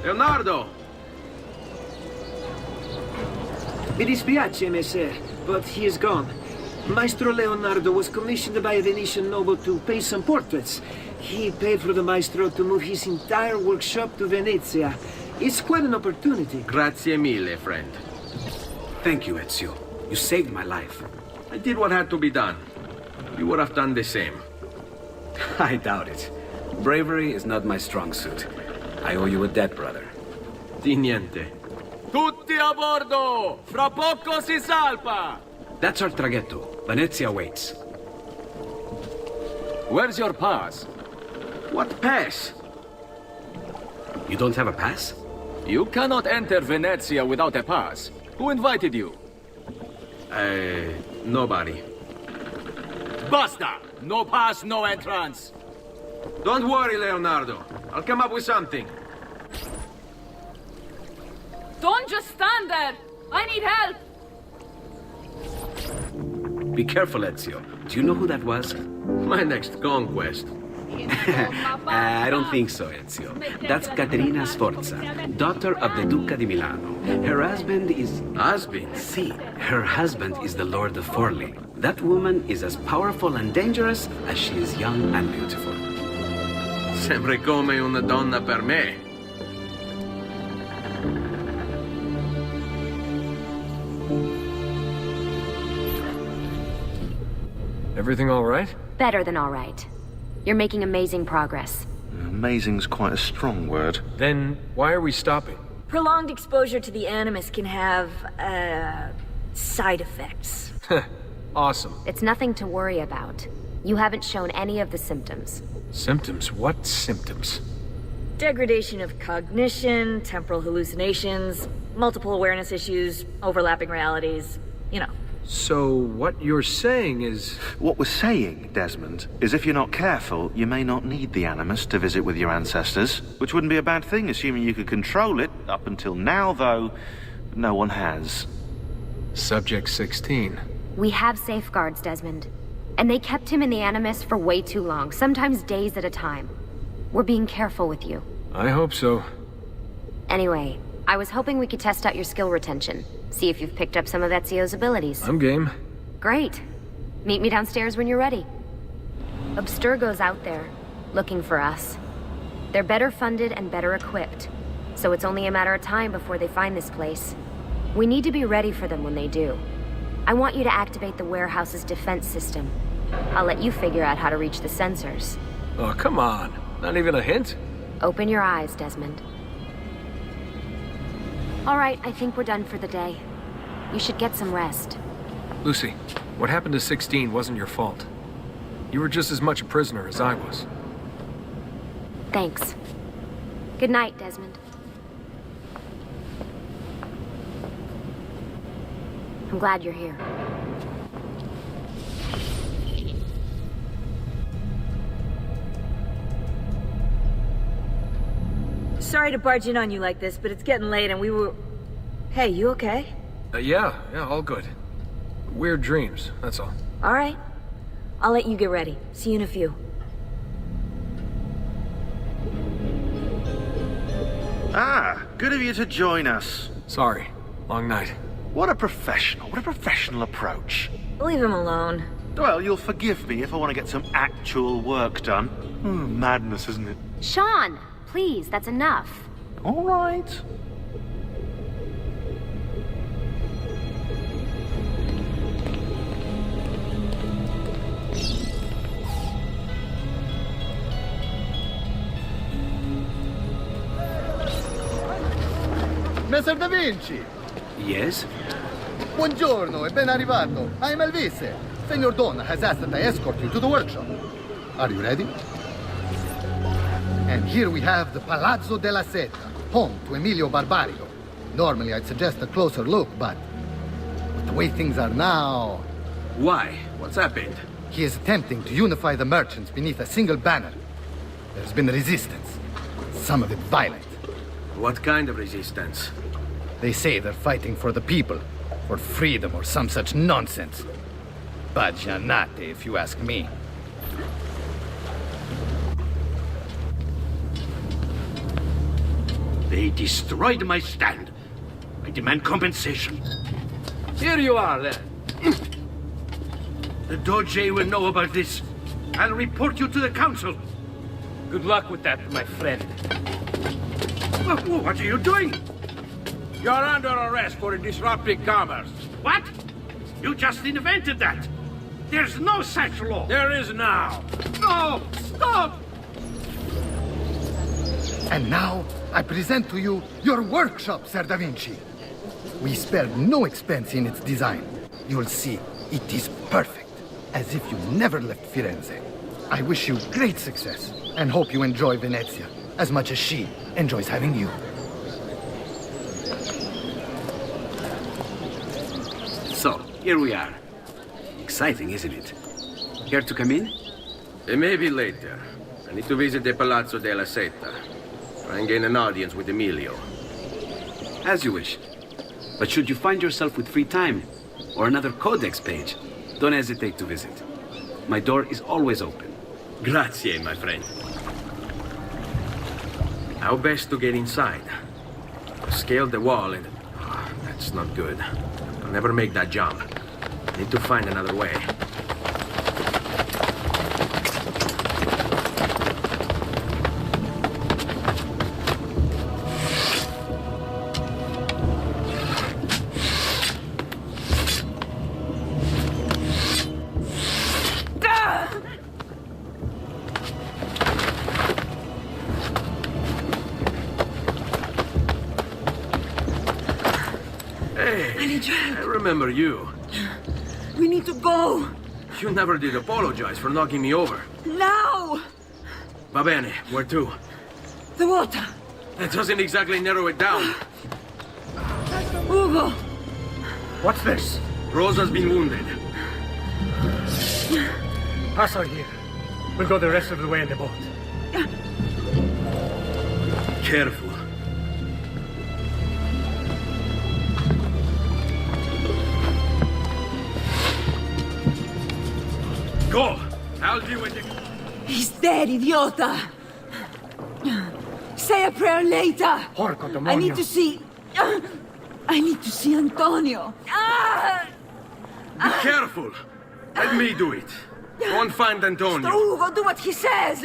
Leonardo! Mi dispiace, messer, but he is gone. Maestro Leonardo was commissioned by a Venetian noble to paint some portraits. He paid for the maestro to move his entire workshop to Venezia. It's quite an opportunity. Grazie mille, friend. Thank you, Ezio. You saved my life. I did what had to be done. You would have done the same. I doubt it. Bravery is not my strong suit. I owe you a debt, brother. Di niente. Tutti a bordo! Fra poco si salpa! That's our traghetto. Venezia waits. Where's your pass? What pass? You don't have a pass? You cannot enter Venezia without a pass. Who invited you? Nobody. Basta! No pass, no entrance. Don't worry, Leonardo. I'll come up with something. Don't just stand there! I need help! Be careful, Ezio. Do you know who that was? My next conquest. I don't think so, Ezio. That's Caterina Sforza, daughter of the Duca di Milano. Her husband is... Husband? Si. Her husband is the Lord of Forli. That woman is as powerful and dangerous as she is young and beautiful. Sempre come una donna per me. Everything all right? Better than all right. You're making amazing progress. Amazing's quite a strong word. Then why are we stopping? Prolonged exposure to the Animus can have, side effects. Awesome. It's nothing to worry about. You haven't shown any of the symptoms. Symptoms? What symptoms? Degradation of cognition, temporal hallucinations, multiple awareness issues, overlapping realities, you know. So what you're saying is... What we're saying, Desmond, is if you're not careful, you may not need the Animus to visit with your ancestors, which wouldn't be a bad thing, assuming you could control it. Up until now, though, no one has. Subject 16. We have safeguards, Desmond. And they kept him in the Animus for way too long, sometimes days at a time. We're being careful with you. I hope so. Anyway, I was hoping we could test out your skill retention. See if you've picked up some of Ezio's abilities. I'm game. Great. Meet me downstairs when you're ready. Abstergo's out there, looking for us. They're better funded and better equipped, so it's only a matter of time before they find this place. We need to be ready for them when they do. I want you to activate the warehouse's defense system. I'll let you figure out how to reach the sensors. Oh, come on. Not even a hint? Open your eyes, Desmond. All right, I think we're done for the day. You should get some rest. Lucy, what happened to 16 wasn't your fault. You were just as much a prisoner as I was. Thanks. Good night, Desmond. I'm glad you're here. Sorry to barge in on you like this, but it's getting late and we were... Hey, you okay? Yeah, all good. Weird dreams, that's all. All right. I'll let you get ready. See you in a few. Ah, good of you to join us. Sorry, long night. What a professional approach. Leave him alone. Well, you'll forgive me if I want to get some actual work done. Madness, isn't it? Sean, please, that's enough. All right. Messer Da Vinci! Yes? Buongiorno e ben arrivato. I'm Elvise. Senor Don has asked that I escort you to the workshop. Are you ready? And here we have the Palazzo della Seta, home to Emilio Barbario. Normally I'd suggest a closer look, but with the way things are now... Why? What's happened? He is attempting to unify the merchants beneath a single banner. There's been resistance, some of it violent. What kind of resistance? They say they're fighting for the people, for freedom or some such nonsense. Baggianate, if you ask me. They destroyed my stand. I demand compensation. Here you are, then. The Doge will know about this. I'll report you to the council. Good luck with that, my friend. What are you doing? You're under arrest for disrupting commerce. What? You just invented that. There's no such law. There is now. No! Stop! And now, I present to you your workshop, Sir Da Vinci. We spared no expense in its design. You'll see, it is perfect, as if you never left Firenze. I wish you great success, and hope you enjoy Venezia. as much as she enjoys having you. So, here we are. Exciting, isn't it? Care to come in? Maybe later. I need to visit the Palazzo della Seta. Try and gain an audience with Emilio. As you wish. But should you find yourself with free time, or another Codex page, don't hesitate to visit. My door is always open. Grazie, my friend. How best to get inside? Scale the wall and... Oh, that's not good. I'll never make that jump. Need to find another way. I remember you. We need to go. You never did apologize for knocking me over. Now! Va bene, where to? The water. That doesn't exactly narrow it down. Ugo! What's this? Rosa's been wounded. Pass her here. We'll go the rest of the way in the boat. Careful. Go! I'll deal with it. He's dead, idiota! Say a prayer later! Porco demonio. I need to see... I need to see Antonio. Be careful. Let me do it. Go and find Antonio. Ugo, do what he says!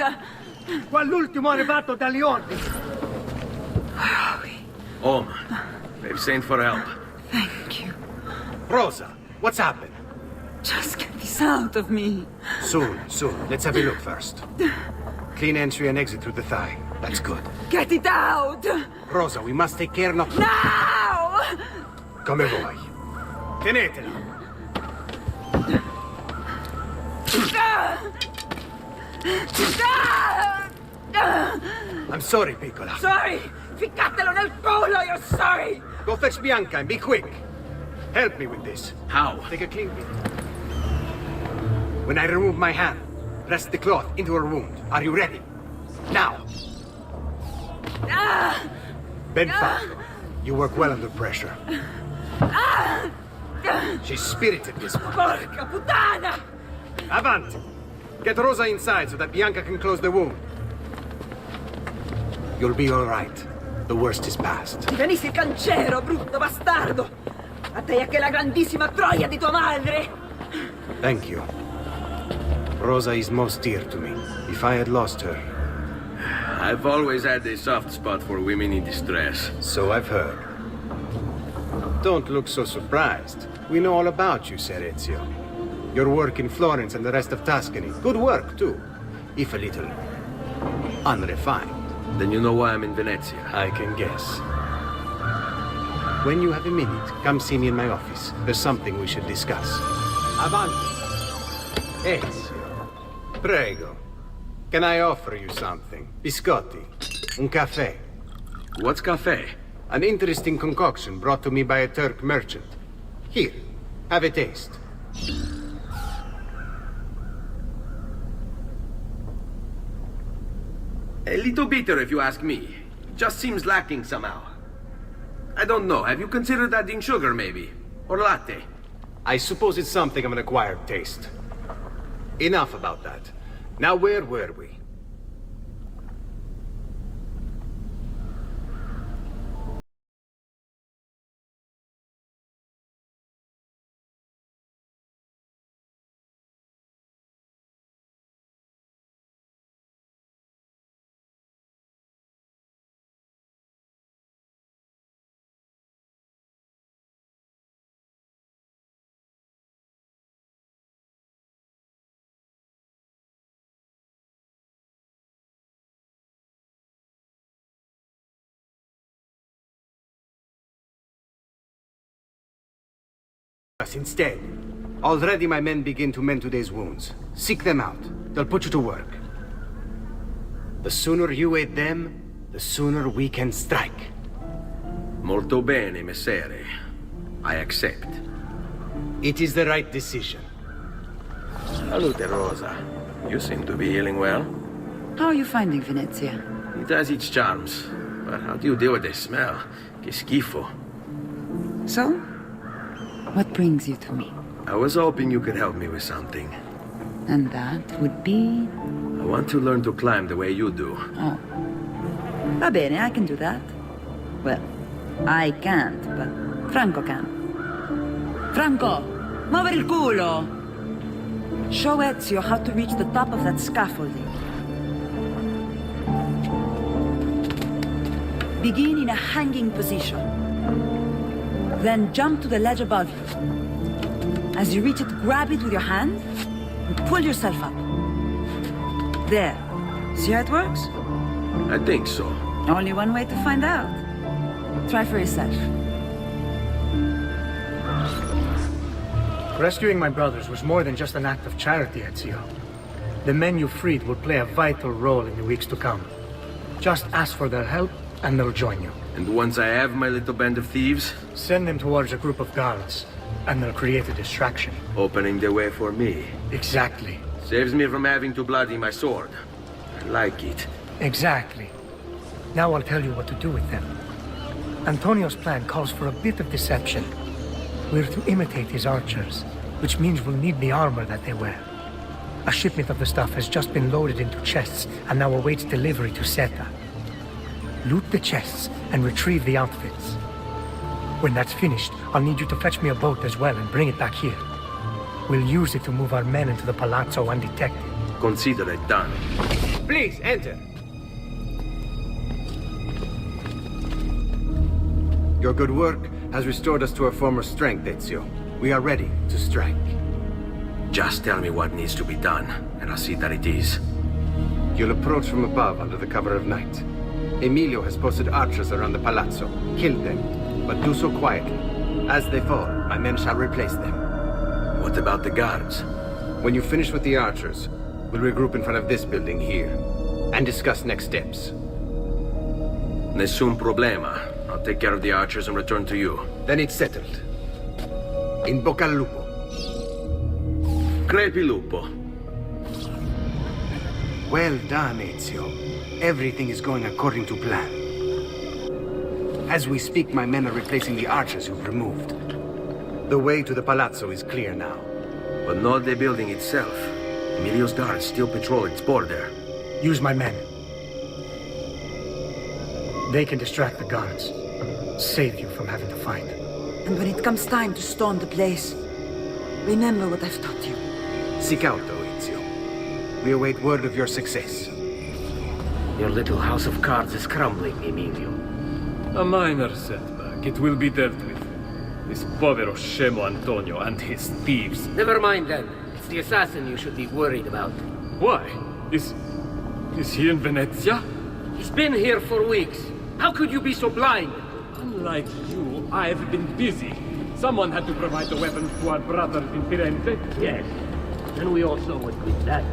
Quell'ultimo arrivato dagli ordini. Home. They've sent for help. Thank you. Rosa, what's happened? Just get this out of me. Soon. Let's have a look first. Clean entry and exit through the thigh. That's good. Get it out! Rosa, we must take care not... Now! Come vuoi. Tenetela. I'm sorry, piccola. Sorry! Ficcatelo nel culo, you're sorry! Go fetch Bianca and be quick. Help me with this. How? Take a clean bit. When I remove my hand, press the cloth into her wound. Are you ready? Now! Bend forward. You work well under pressure. She's spirited this one. Porca puttana! Avanti! Get Rosa inside so that Bianca can close the wound. You'll be all right. The worst is past. Ti venissi cancero, brutto bastardo! A te e a che la grandissima troia di tua madre! Thank you. Rosa is most dear to me. If I had lost her... I've always had a soft spot for women in distress. So I've heard. Don't look so surprised. We know all about you, Ser Ezio. Your work in Florence and the rest of Tuscany. Good work, too. If a little... unrefined. Then you know why I'm in Venezia. I can guess. When you have a minute, come see me in my office. There's something we should discuss. Avanti. Ezio. Prego. Can I offer you something? Biscotti. Un caffè. What's caffè? An interesting concoction brought to me by a Turk merchant. Here, have a taste. A little bitter if you ask me. Just seems lacking somehow. I don't know, have you considered adding sugar maybe? Or latte? I suppose it's something of an acquired taste. Enough about that. Now where were we? Instead, already my men begin to mend today's wounds. Seek them out. They'll put you to work. The sooner you aid them, the sooner we can strike. Molto bene, messere. I accept. It is the right decision. Salute, Rosa. You seem to be healing well. How are you finding Venezia? It has its charms. But how do you deal with the smell? Que schifo. So? What brings you to me? I was hoping you could help me with something. And that would be? I want to learn to climb the way you do. Oh. Va bene, I can do that. Well, I can't, but Franco can. Franco, muovere il culo! Show Ezio how to reach the top of that scaffolding. Begin in a hanging position. Then jump to the ledge above you. As you reach it, grab it with your hand and pull yourself up. There. See how it works? I think so. Only one way to find out. Try for yourself. Rescuing my brothers was more than just an act of charity, Ezio. The men you freed will play a vital role in the weeks to come. Just ask for their help, and they'll join you. And once I have my little band of thieves? Send them towards a group of guards, and they'll create a distraction. Opening the way for me. Exactly. Saves me from having to bloody my sword. I like it. Exactly. Now I'll tell you what to do with them. Antonio's plan calls for a bit of deception. We're to imitate his archers, which means we'll need the armor that they wear. A shipment of the stuff has just been loaded into chests and now awaits delivery to Seta. Loot the chests and retrieve the outfits. When that's finished, I'll need you to fetch me a boat as well and bring it back here. We'll use it to move our men into the palazzo undetected. Consider it done. Please, enter. Your good work has restored us to our former strength, Ezio. We are ready to strike. Just tell me what needs to be done, and I'll see that it is. You'll approach from above under the cover of night. Emilio has posted archers around the palazzo. Kill them, but do so quietly. As they fall, my men shall replace them. What about the guards? When you finish with the archers, we'll regroup in front of this building here, and discuss next steps. Nessun problema. I'll take care of the archers and return to you. Then it's settled. In bocca al lupo. Crepi lupo. Well done, Ezio. Everything is going according to plan. As we speak, my men are replacing the archers you've removed. The way to the palazzo is clear now. But not the building itself. Emilio's guards still patrol its border. Use my men. They can distract the guards. Save you from having to fight. And when it comes time to storm the place, remember what I've taught you. Si cauto, Ezio. We await word of your success. Your little house of cards is crumbling, Emilio. A minor setback. It will be dealt with. This povero scemo Antonio and his thieves. Never mind then. It's the assassin you should be worried about. Why? Is he in Venezia? He's been here for weeks. How could you be so blind? Unlike you, I've been busy. Someone had to provide the weapons to our brothers in Firenze. Yes. And we also would quit that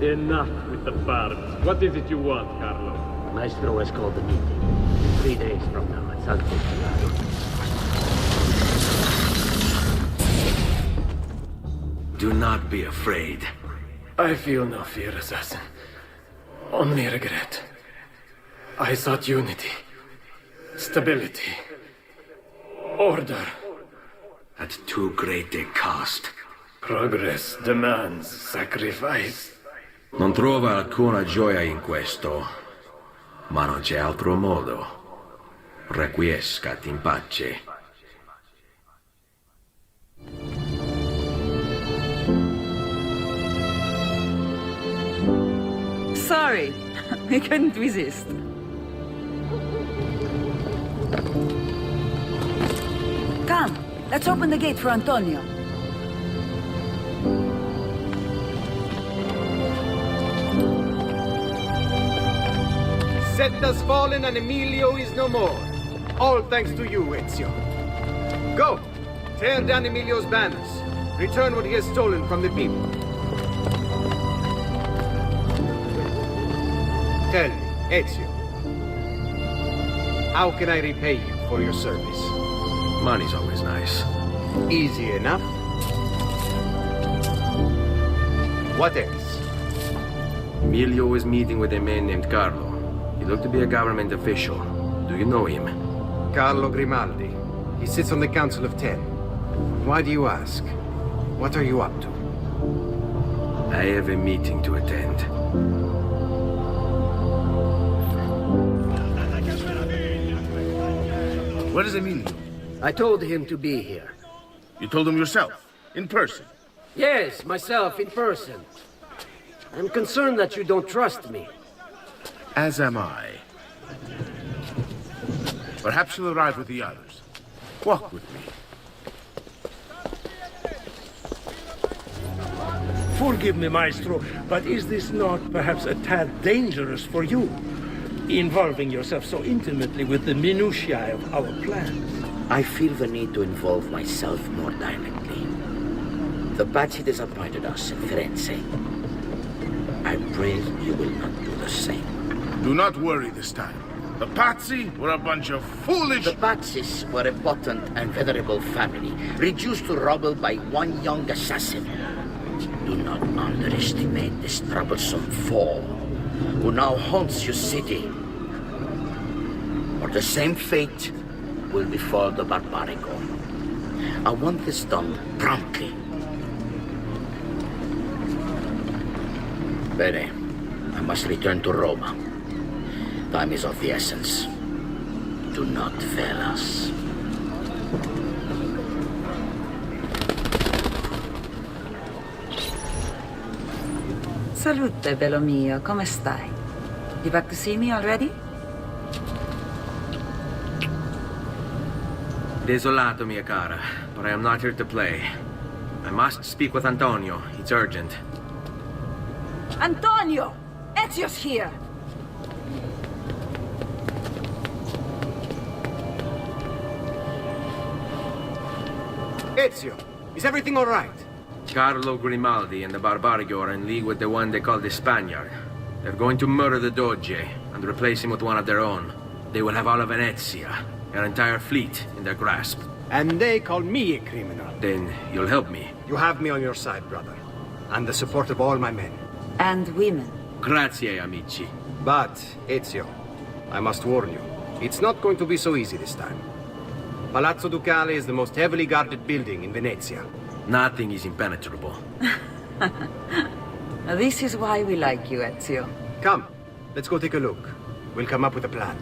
deal. Enough with the barbs. What is it you want, Carlo? Maestro has called a meeting. 3 days from now at Santo Pilato. Do not be afraid. I feel no fear, assassin. Only regret. I sought unity, stability, order. At too great a cost. Progress demands sacrifice. Non trova alcuna gioia in questo, ma non c'è altro modo. Requiescat in pace. Sorry, I couldn't resist. Come, let's open the gate for Antonio. Seta's fallen and Emilio is no more. All thanks to you, Ezio. Go! Tear down Emilio's banners. Return what he has stolen from the people. Tell me, Ezio, How can I repay you for your service? Money's always nice. Easy enough. What else? Emilio is meeting with a man named Carlo. He looked to be a government official. Do you know him? Carlo Grimaldi. He sits on the Council of 10. Why do you ask? What are you up to? I have a meeting to attend. What does it mean? I told him to be here. You told him yourself, in person? Yes, myself, in person. I'm concerned that you don't trust me. As am I. Perhaps you'll arrive with the others. Walk with me. Forgive me, Maestro, but is this not perhaps a tad dangerous for you? Involving yourself so intimately with the minutiae of our plans. I feel the need to involve myself more directly. The Pazzi disappointed us in Firenze. I pray you will not do the same. Do not worry this time. The Pazzi were a bunch of foolish... The Pazzis were a potent and venerable family, reduced to rubble by one young assassin. Do not underestimate this troublesome foe, who now haunts your city. Or the same fate will befall the Barbarigo. I want this done promptly. Bene, I must return to Roma. Time is of the essence. Do not fail us. Salute, bello mio. Come stai? You back to see me already? Desolato, mia cara, but I am not here to play. I must speak with Antonio. It's urgent. Antonio! Ezio's here! Ezio, is everything all right? Carlo Grimaldi and the Barbarigo are in league with the one they call the Spaniard. They're going to murder the Doge and replace him with one of their own. They will have all of Venezia, their entire fleet, in their grasp. And they call me a criminal. Then you'll help me. You have me on your side, brother. And the support of all my men. And women. Grazie, amici. But, Ezio, I must warn you, it's not going to be so easy this time. Palazzo Ducale is the most heavily guarded building in Venezia. Nothing is impenetrable. This is why we like you, Ezio. Come, let's go take a look. We'll come up with a plan.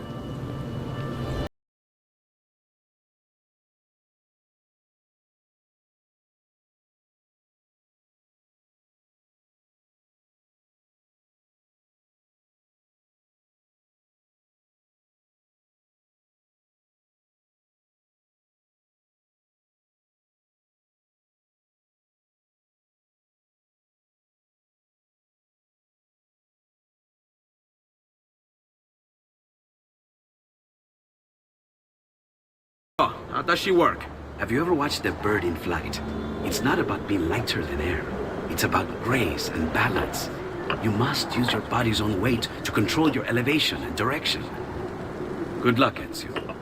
Oh, how does she work? Have you ever watched a bird in flight? It's not about being lighter than air. It's about grace and balance. You must use your body's own weight to control your elevation and direction. Good luck, Ezio.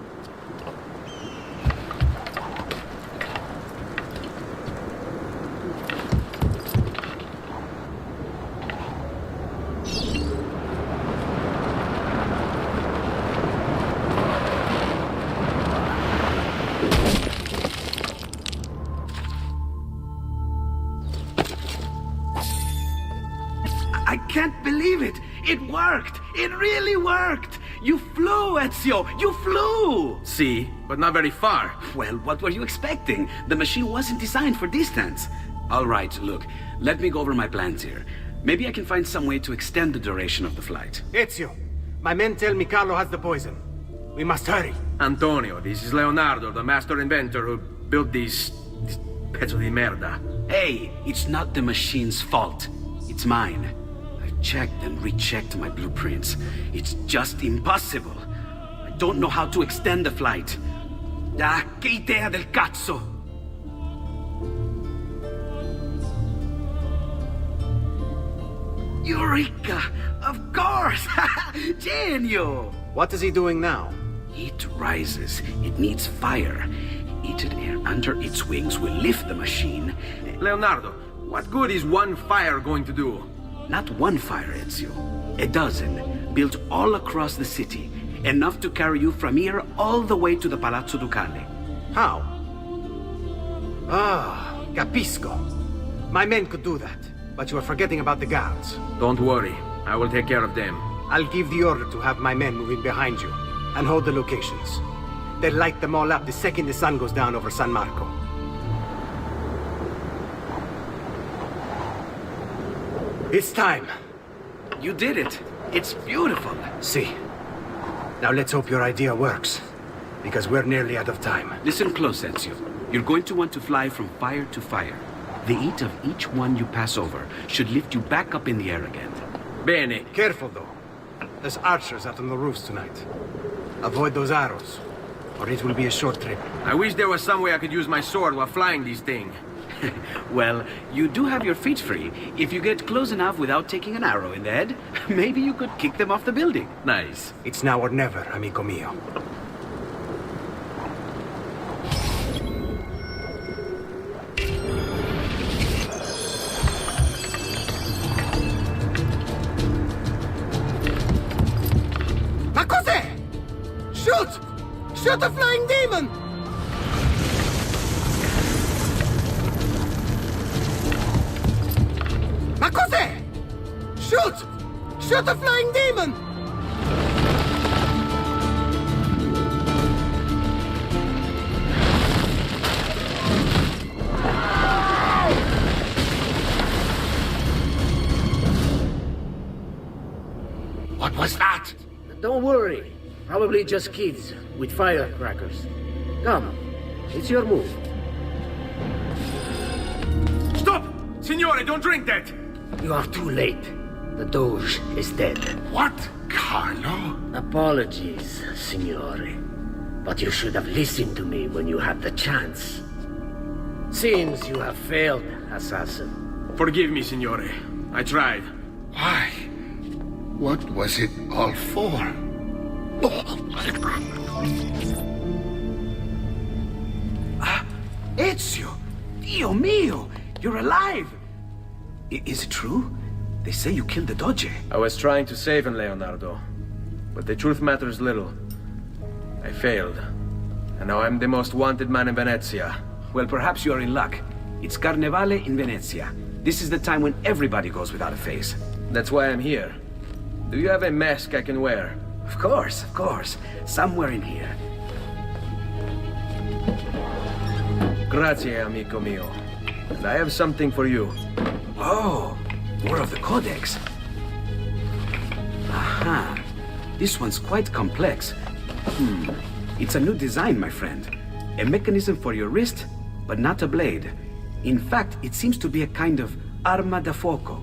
I can't believe it! It worked! It really worked! You flew, Ezio! You flew! See, but not very far. Well, what were you expecting? The machine wasn't designed for distance. All right, look, let me go over my plans here. Maybe I can find some way to extend the duration of the flight. Ezio, my men tell me Carlo has the poison. We must hurry. Antonio, this is Leonardo, the master inventor who built these pezzo di merda. Hey, it's not the machine's fault. It's mine. I've checked and rechecked my blueprints. It's just impossible. I don't know how to extend the flight. Ah, che idea del cazzo! Eureka! Of course! Genio! What is he doing now? It rises. It needs fire. Heated air under its wings will lift the machine. Leonardo, what good is one fire going to do? Not one fire, Ezio. A dozen, built all across the city. Enough to carry you from here all the way to the Palazzo Ducale. How? Ah, capisco. My men could do that, but you are forgetting about the guards. Don't worry, I will take care of them. I'll give the order to have my men move in behind you and hold the locations. They'll light them all up the second the sun goes down over San Marco. It's time. You did it. It's beautiful. See. Now let's hope your idea works, because we're nearly out of time. Listen close, Ezio. You're going to want to fly from fire to fire. The heat of each one you pass over should lift you back up in the air again. Bene. Careful, though. There's archers out on the roofs tonight. Avoid those arrows, or it will be a short trip. I wish there was some way I could use my sword while flying these things. Well, you do have your feet free. If you get close enough without taking an arrow in the head, maybe you could kick them off the building. Nice. It's now or never, amico mio. Ma cos'è? Shoot! Shoot a flying demon! Ma cos'è? Shoot! Shoot a flying demon! What was that? Don't worry. Probably just kids with firecrackers. Come, it's your move. Stop! Signore, don't drink that! You are too late. The Doge is dead. What, Carlo? Apologies, Signore. But you should have listened to me when you had the chance. Seems you have failed, assassin. Forgive me, Signore. I tried. Why? What was it all for? Ezio! Dio mio! You're alive! Is it true? They say you killed the Doge. I was trying to save him, Leonardo. But the truth matters little. I failed. And now I'm the most wanted man in Venezia. Well, perhaps you are in luck. It's Carnevale in Venezia. This is the time when everybody goes without a face. That's why I'm here. Do you have a mask I can wear? Of course, of course. Somewhere in here. Grazie, amico mio. And I have something for you. Oh, more of the Codex. Aha. This one's quite complex. It's a new design, my friend. A mechanism for your wrist, but not a blade. In fact, it seems to be a kind of arma da fuoco,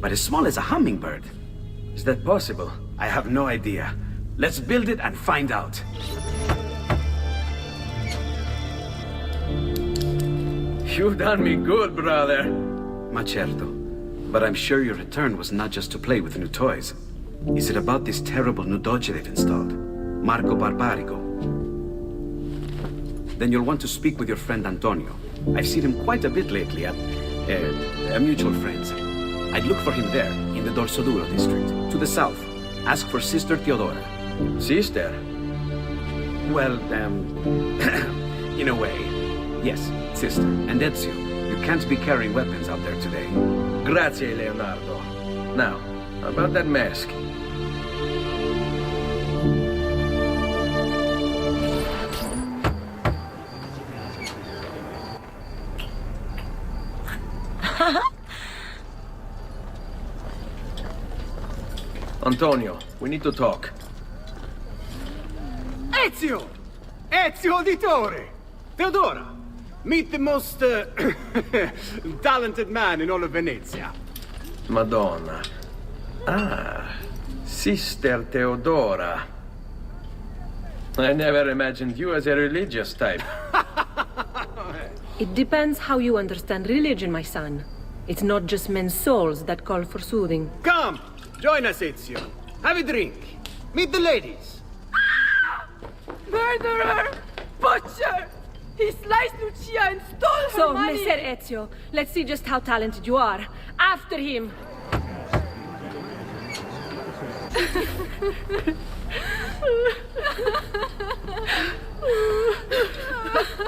but as small as a hummingbird. Is that possible? I have no idea. Let's build it and find out. You've done me good, brother. Ma certo. But I'm sure your return was not just to play with new toys. Is it about this terrible new Doge they've installed? Marco Barbarigo? Then you'll want to speak with your friend Antonio. I've seen him quite a bit lately at mutual friends. I'd look for him there, in the Dorsoduro district, to the south. Ask for Sister Theodora. Sister? Well, in a way. Yes, sister. And Ezio, you can't be carrying weapons out there today. Grazie, Leonardo. Now, about that mask. Antonio, we need to talk. Ezio! Ezio Auditore! Theodora! Meet the most talented man in all of Venezia. Madonna. Ah, Sister Theodora. I never imagined you as a religious type. It depends how you understand religion, my son. It's not just men's souls that call for soothing. Come, join us, Ezio. Have a drink. Meet the ladies. Murderer! Butcher! He sliced Lucia and stole her So, money! Messer Ezio, let's see just how talented you are. After him!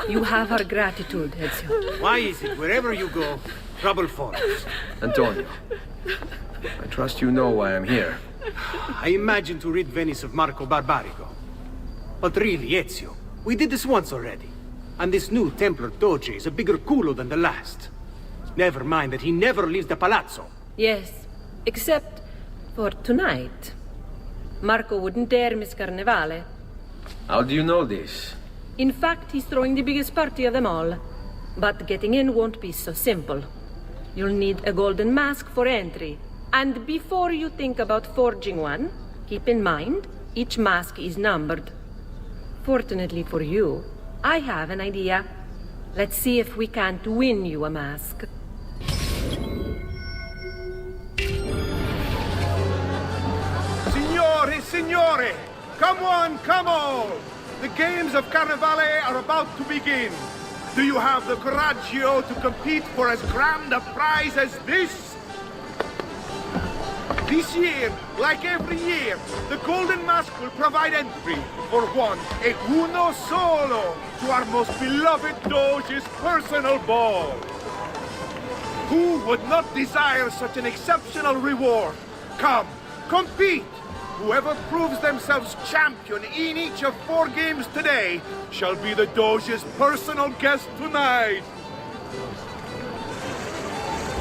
You have our gratitude, Ezio. Why is it wherever you go, trouble follows? Antonio, I trust you know why I'm here. I imagine to rid Venice of Marco Barbarigo. But really, Ezio, we did this once already. And this new Templar Doge is a bigger culo than the last. Never mind that he never leaves the palazzo. Yes, except for tonight. Marco wouldn't dare miss Carnevale. How do you know this? In fact, he's throwing the biggest party of them all. But getting in won't be so simple. You'll need a golden mask for entry. And before you think about forging one, keep in mind, each mask is numbered. Fortunately for you, I have an idea. Let's see if we can't win you a mask. Signore, signore! Come on, come on! The games of Carnevale are about to begin. Do you have the coraggio to compete for as grand a prize as this? This year, like every year, the Golden Mask will provide entry for one e uno solo to our most beloved Doge's personal ball. Who would not desire such an exceptional reward? Come, compete! Whoever proves themselves champion in each of 4 games today shall be the Doge's personal guest tonight.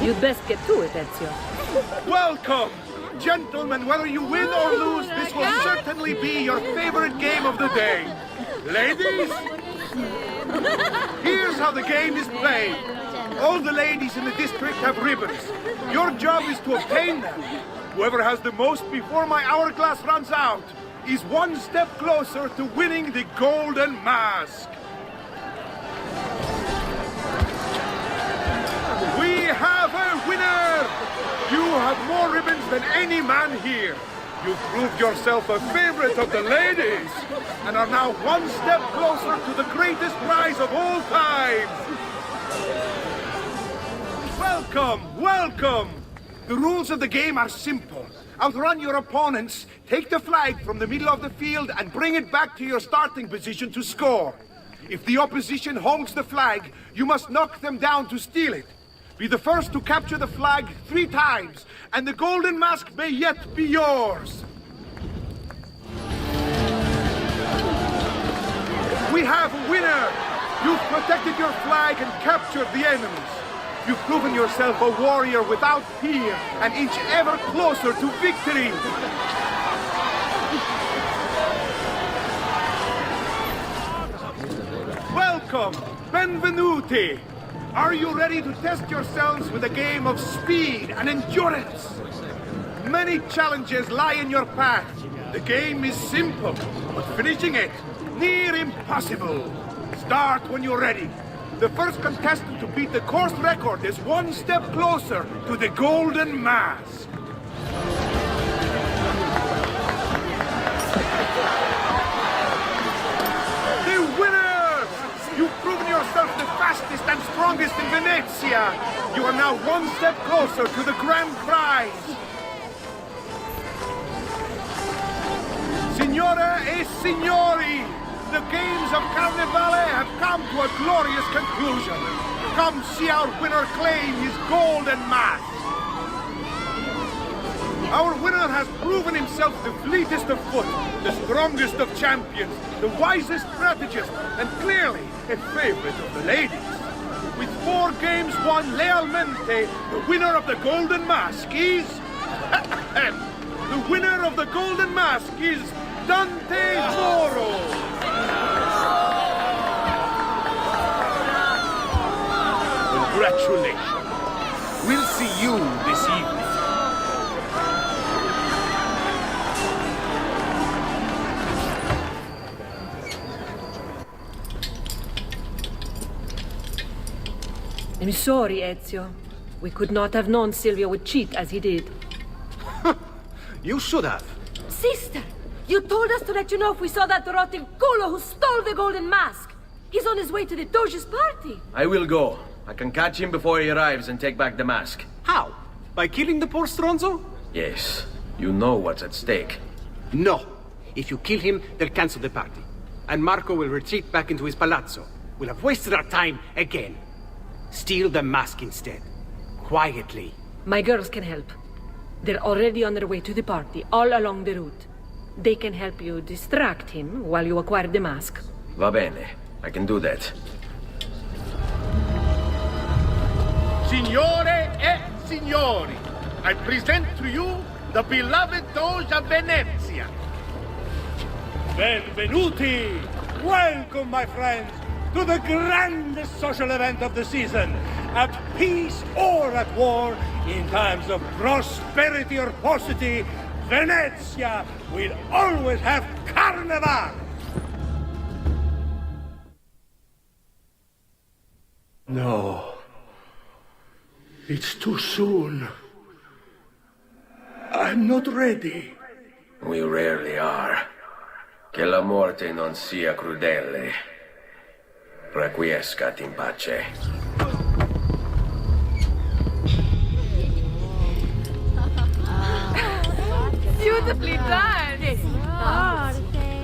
You'd best get to it, Ezio. Welcome! Gentlemen, whether you win or lose, this will certainly be your favorite game of the day. Ladies, here's how the game is played. All the ladies in the district have ribbons. Your job is to obtain them. Whoever has the most before my hourglass runs out is one step closer to winning the Golden Mask. We have a winner! You have more ribbons than any man here. You've proved yourself a favorite of the ladies, and are now one step closer to the greatest prize of all time. Welcome, welcome! The rules of the game are simple. Outrun your opponents, take the flag from the middle of the field, and bring it back to your starting position to score. If the opposition holds the flag, you must knock them down to steal it. Be the first to capture the flag 3 times, and the Golden Mask may yet be yours. We have a winner! You've protected your flag and captured the enemies. You've proven yourself a warrior without fear, and inch ever closer to victory. Welcome, benvenuti. Are you ready to test yourselves with a game of speed and endurance? Many challenges lie in your path. The game is simple, but finishing it, near impossible. Start when you're ready. The first contestant to beat the course record is one step closer to the Golden Mask. The winners! You've proven yourself the fastest and strongest in Venezia. You are now one step closer to the grand prize. Signore e signori, the games of Carnevale have come to a glorious conclusion. Come see our winner claim his Golden Mask. Our winner has proven himself the fleetest of foot, the strongest of champions, the wisest strategist, and clearly a favorite of the ladies. With 4 games won lealmente, the winner of the Golden Mask is... the winner of the Golden Mask is Dante Moro. Congratulations. We'll see you this evening. I'm sorry, Ezio. We could not have known Silvio would cheat as he did. You should have. Sister, You told us to let you know if we saw that rotten culo who stole the golden mask. He's on his way to the Doge's party. I will go. I can catch him before he arrives and take back the mask. How? By killing the poor Stronzo? Yes. You know what's at stake. No. If you kill him, they'll cancel the party. And Marco will retreat back into his palazzo. We'll have wasted our time again. Steal the mask instead. Quietly. My girls can help. They're already on their way to the party, all along the route. They can help you distract him while you acquire the mask. Va bene. I can do that. Signore e signori, I present to you the beloved Doge of Venezia. Benvenuti! Welcome, my friends, to the grandest social event of the season. At peace or at war, in times of prosperity or paucity, Venezia will always have carnival! No. It's too soon. I'm not ready. We rarely are. Che la morte non sia crudele. Requiescat in pace. Beautifully done!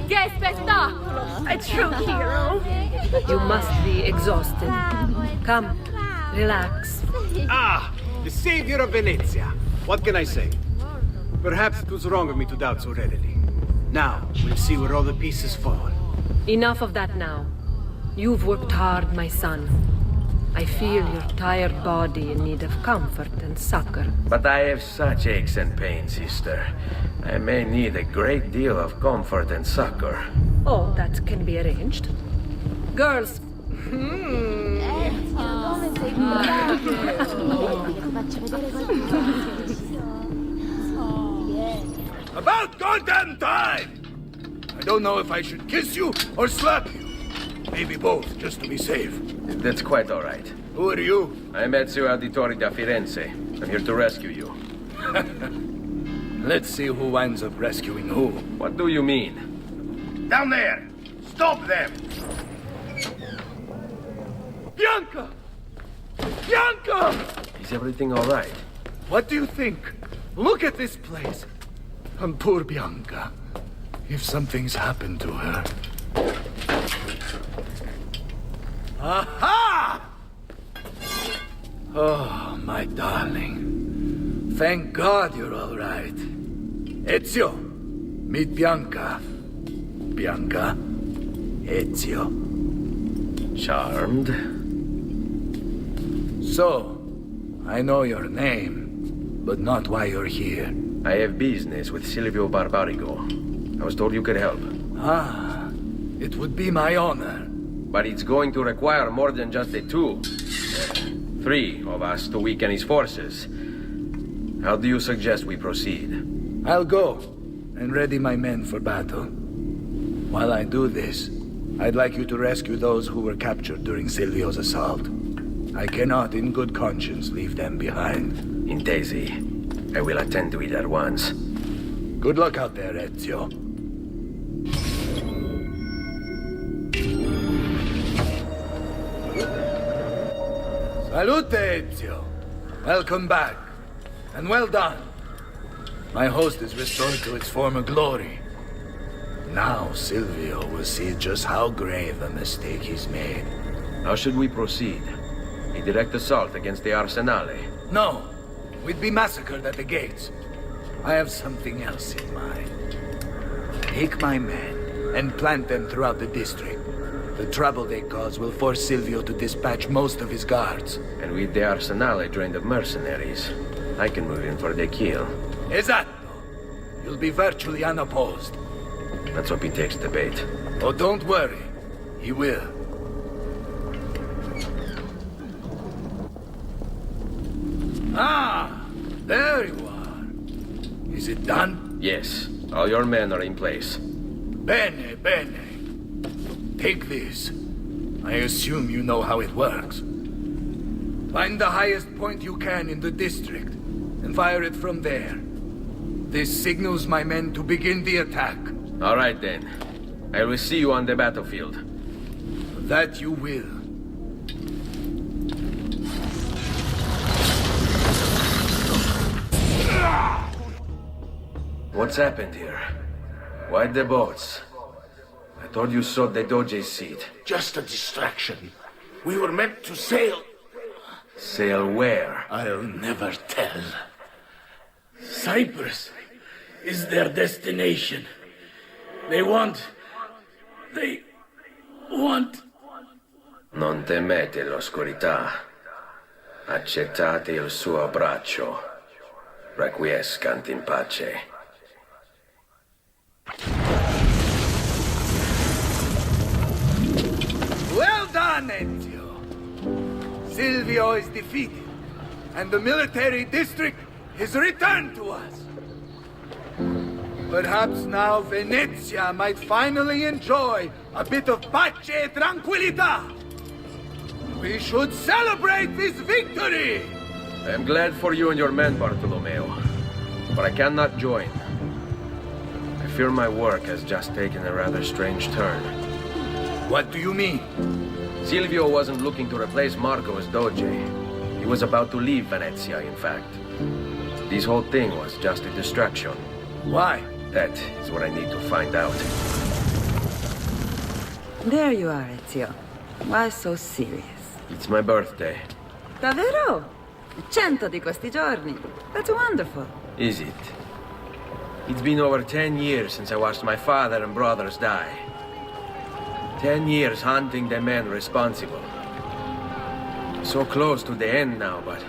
Che spettacolo! A true hero! You must be exhausted. Come, relax. Ah! The savior of Venezia. What can I say? Perhaps it was wrong of me to doubt so readily. Now, we'll see where all the pieces fall. Enough of that now. You've worked hard, my son. I feel your tired body in need of comfort and succor. But I have such aches and pains, sister. I may need a great deal of comfort and succor. Oh, that can be arranged. Girls. About goddamn time! I don't know if I should kiss you or slap you. Maybe both, just to be safe. That's quite all right. Who are you? I'm Ezio Auditore da Firenze. I'm here to rescue you. Let's see who winds up rescuing who. What do you mean? Down there! Stop them! Bianca! Bianca! Is everything all right? What do you think? Look at this place. And poor Bianca. If something's happened to her. Aha! Oh, my darling. Thank God you're all right. Ezio, meet Bianca. Bianca, Ezio. Charmed. So, I know your name, but not why you're here. I have business with Silvio Barbarigo. I was told you could help. Ah, it would be my honor. But it's going to require more than just the two. 3 of us to weaken his forces. How do you suggest we proceed? I'll go and ready my men for battle. While I do this, I'd like you to rescue those who were captured during Silvio's assault. I cannot in good conscience leave them behind. Intesi. I will attend to it at once. Good luck out there, Ezio. Salute, Ezio. Welcome back. And well done. My host is restored to its former glory. Now Silvio will see just how grave a mistake he's made. How should we proceed? A direct assault against the Arsenale? No. We'd be massacred at the gates. I have something else in mind. Take my men and plant them throughout the district. The trouble they cause will force Silvio to dispatch most of his guards. And with the Arsenale drained of mercenaries, I can move in for the kill. Esatto. You'll be virtually unopposed. Let's hope he takes the bait. Oh, don't worry. He will. Ah! There you are. Is it done? Yes. All your men are in place. Bene, bene. Take this. I assume you know how it works. Find the highest point you can in the district, and fire it from there. This signals my men to begin the attack. All right, then. I will see you on the battlefield. That you will. What's happened here? Why the boats? I thought you saw the Doge's seat. Just a distraction. We were meant to sail. Sail where? I'll never tell. Cyprus is their destination. They want... Non temete l'oscurità. Accettate il suo abbraccio. Requiescant in pace. Well done, Ezio. Silvio is defeated, and the military district is returned to us. Perhaps now Venezia might finally enjoy a bit of pace e tranquillità. We should celebrate this victory! I am glad for you and your men, Bartolomeo. But I cannot join. I fear my work has just taken a rather strange turn. What do you mean? Silvio wasn't looking to replace Marco as Doge. He was about to leave Venezia, in fact. This whole thing was just a distraction. Why? That is what I need to find out. There you are, Ezio. Why so serious? It's my birthday. Davvero? 100 di questi giorni. That's wonderful. Is it? It's been over 10 years since I watched my father and brothers die. 10 years hunting the men responsible. So close to the end now, but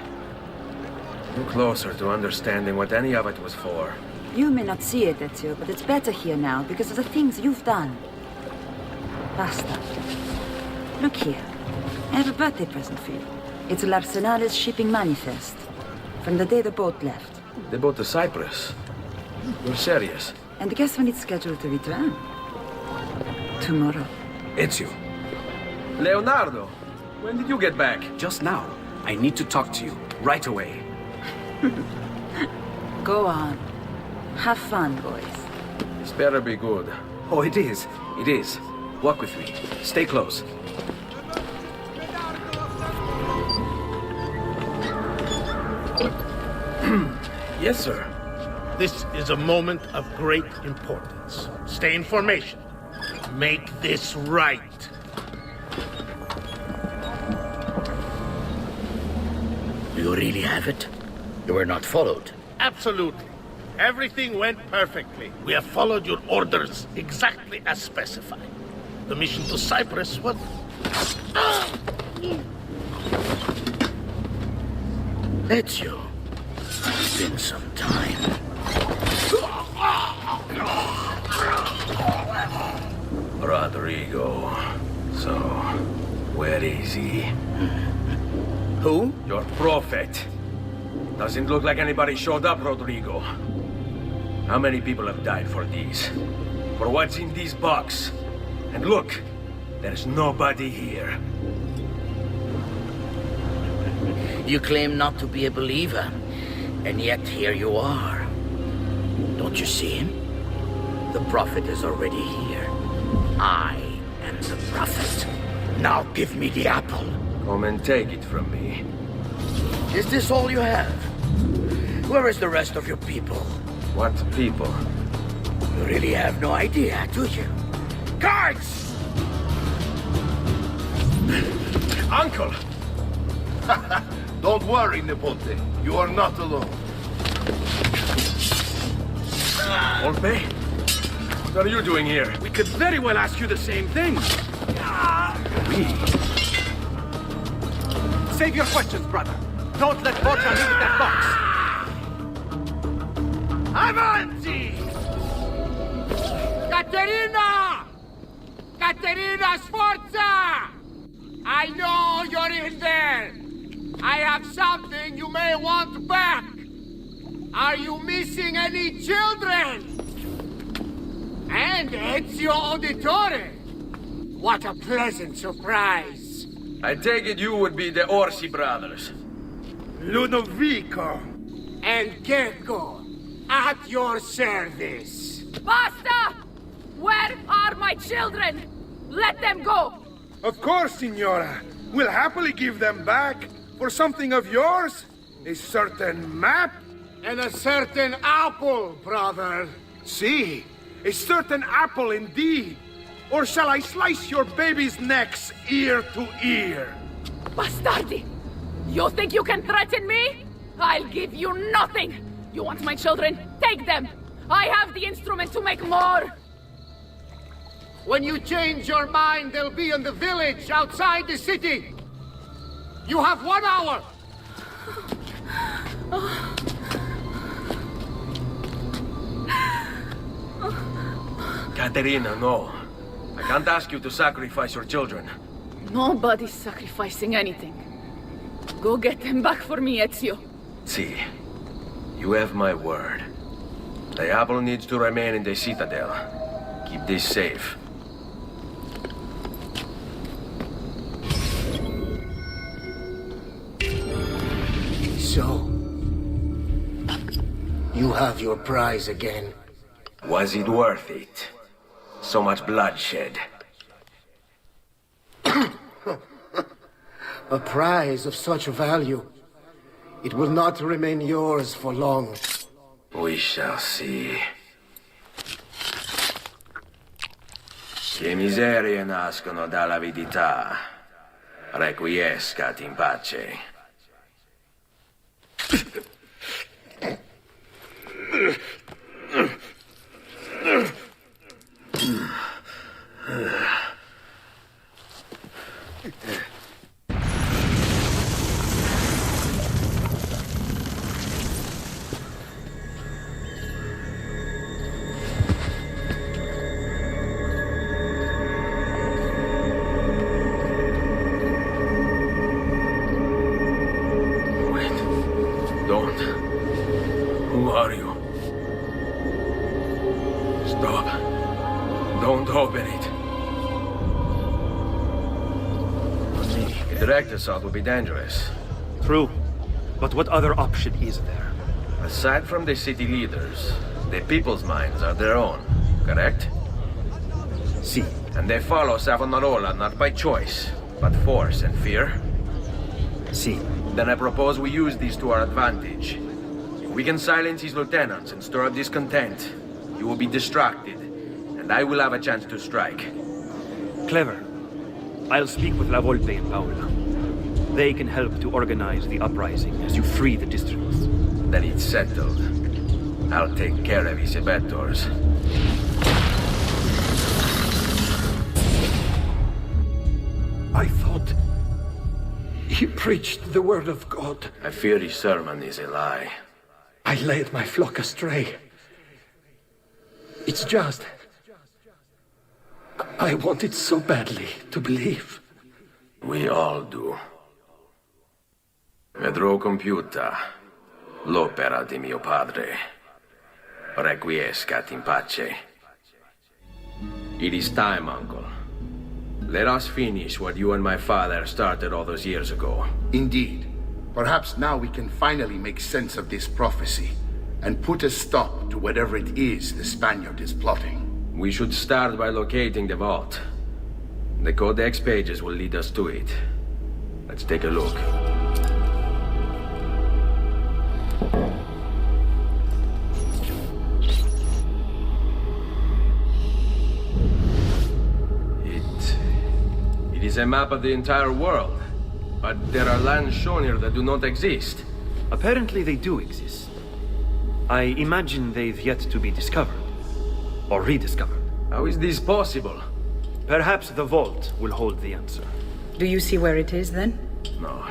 no closer to understanding what any of it was for. You may not see it, Ezio, but it's better here now because of the things you've done. Basta. Look here. I have a birthday present for you. It's l'Arsenale's shipping manifest. From the day the boat left. The boat to Cyprus? You're serious? And guess when it's scheduled to return? Tomorrow. Ezio. Leonardo, when did you get back? Just now. I need to talk to you. Right away. Go on. Have fun, boys. This better be good. Oh, it is. It is. Walk with me. Stay close. Yes, sir. This is a moment of great importance. Stay in formation. Make this right. You really have it? You were not followed? Absolutely. Everything went perfectly. We have followed your orders exactly as specified. The mission to Cyprus was... Ezio, it's been some time. Rodrigo. So, where is he? Who? Your prophet. Doesn't look like anybody showed up, Rodrigo. How many people have died for these? For what's in this box? And look, there's nobody here. You claim not to be a believer, and yet here you are. Don't you see him? The prophet is already here. I am the prophet. Now give me the apple. Come and take it from me. Is this all you have? Where is the rest of your people? What people? You really have no idea, do you? Guards! Uncle! Don't worry, Nipote. You are not alone. Volpe? What are you doing here? We could very well ask you the same thing. Save your questions, brother. Don't let Borgia leave with that box. Avanti! Caterina! Caterina, Sforza! I know you're in there. I have something you may want back. Are you missing any children? And Ezio Auditore. What a pleasant surprise. I take it you would be the Orsi brothers. Ludovico. And Gecko, at your service. Basta! Where are my children? Let them go! Of course, Signora. We'll happily give them back for something of yours. A certain map and a certain apple, brother. See, a certain apple indeed. Or shall I slice your baby's necks ear to ear? Bastardi! You think you can threaten me? I'll give you nothing! You want my children? Take them! I have the instrument to make more! When you change your mind, they'll be in the village outside the city! You have 1 hour! Caterina, no. I can't ask you to sacrifice your children. Nobody's sacrificing anything. Go get them back for me, Ezio. See, you have my word. The apple needs to remain in the citadel. Keep this safe. So, you have your prize again. Was it worth it? So much bloodshed. A prize of such value. It will not remain yours for long. We shall see. Che miserie nascono dall'avidità. Requiescat in pace. Who are you? Stop. Don't open it. A direct assault would be dangerous. True. But what other option is there? Aside from the city leaders, the people's minds are their own, correct? Si. And they follow Savonarola not by choice, but force and fear? Si. Then I propose we use these to our advantage. If we can silence his lieutenants and stir up discontent, he will be distracted, and I will have a chance to strike. Clever. I'll speak with La Volpe and Paola. They can help to organize the uprising as you free the districts. Then it's settled. I'll take care of his abettors. I thought he preached the word of God. I fear his sermon is a lie. I led my flock astray. It's just... I wanted so badly to believe. We all do. Vedrò compiuta l'opera di mio padre. Requiescat in pace. It is time, Uncle. Let us finish what you and my father started all those years ago. Indeed. Perhaps now we can finally make sense of this prophecy and put a stop to whatever it is the Spaniard is plotting. We should start by locating the vault. The Codex pages will lead us to it. Let's take a look. It is a map of the entire world, but there are lands shown here that do not exist. Apparently they do exist. I imagine they've yet to be discovered. Or rediscovered. How is this possible? Perhaps the vault will hold the answer. Do you see where it is, then? No.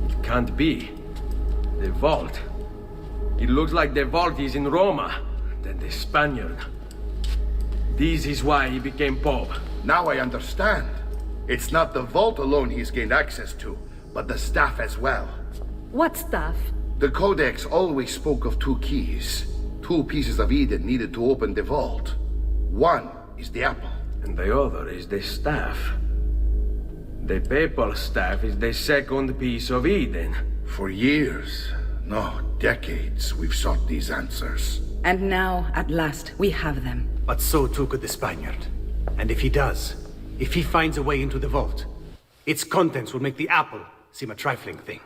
It can't be. The vault. It looks like the vault is in Roma. Then the Spaniard. This is why he became Pope. Now I understand. It's not the vault alone he's gained access to, but the staff as well. What staff? The Codex always spoke of 2 keys. 2 pieces of Eden needed to open the vault. One is the apple. And the other is the staff. The papal staff is the second piece of Eden. For years, No, decades we've sought these answers. And now, at last, we have them. But so too could the Spaniard. And if he does, if he finds a way into the vault, its contents will make the apple seem a trifling thing.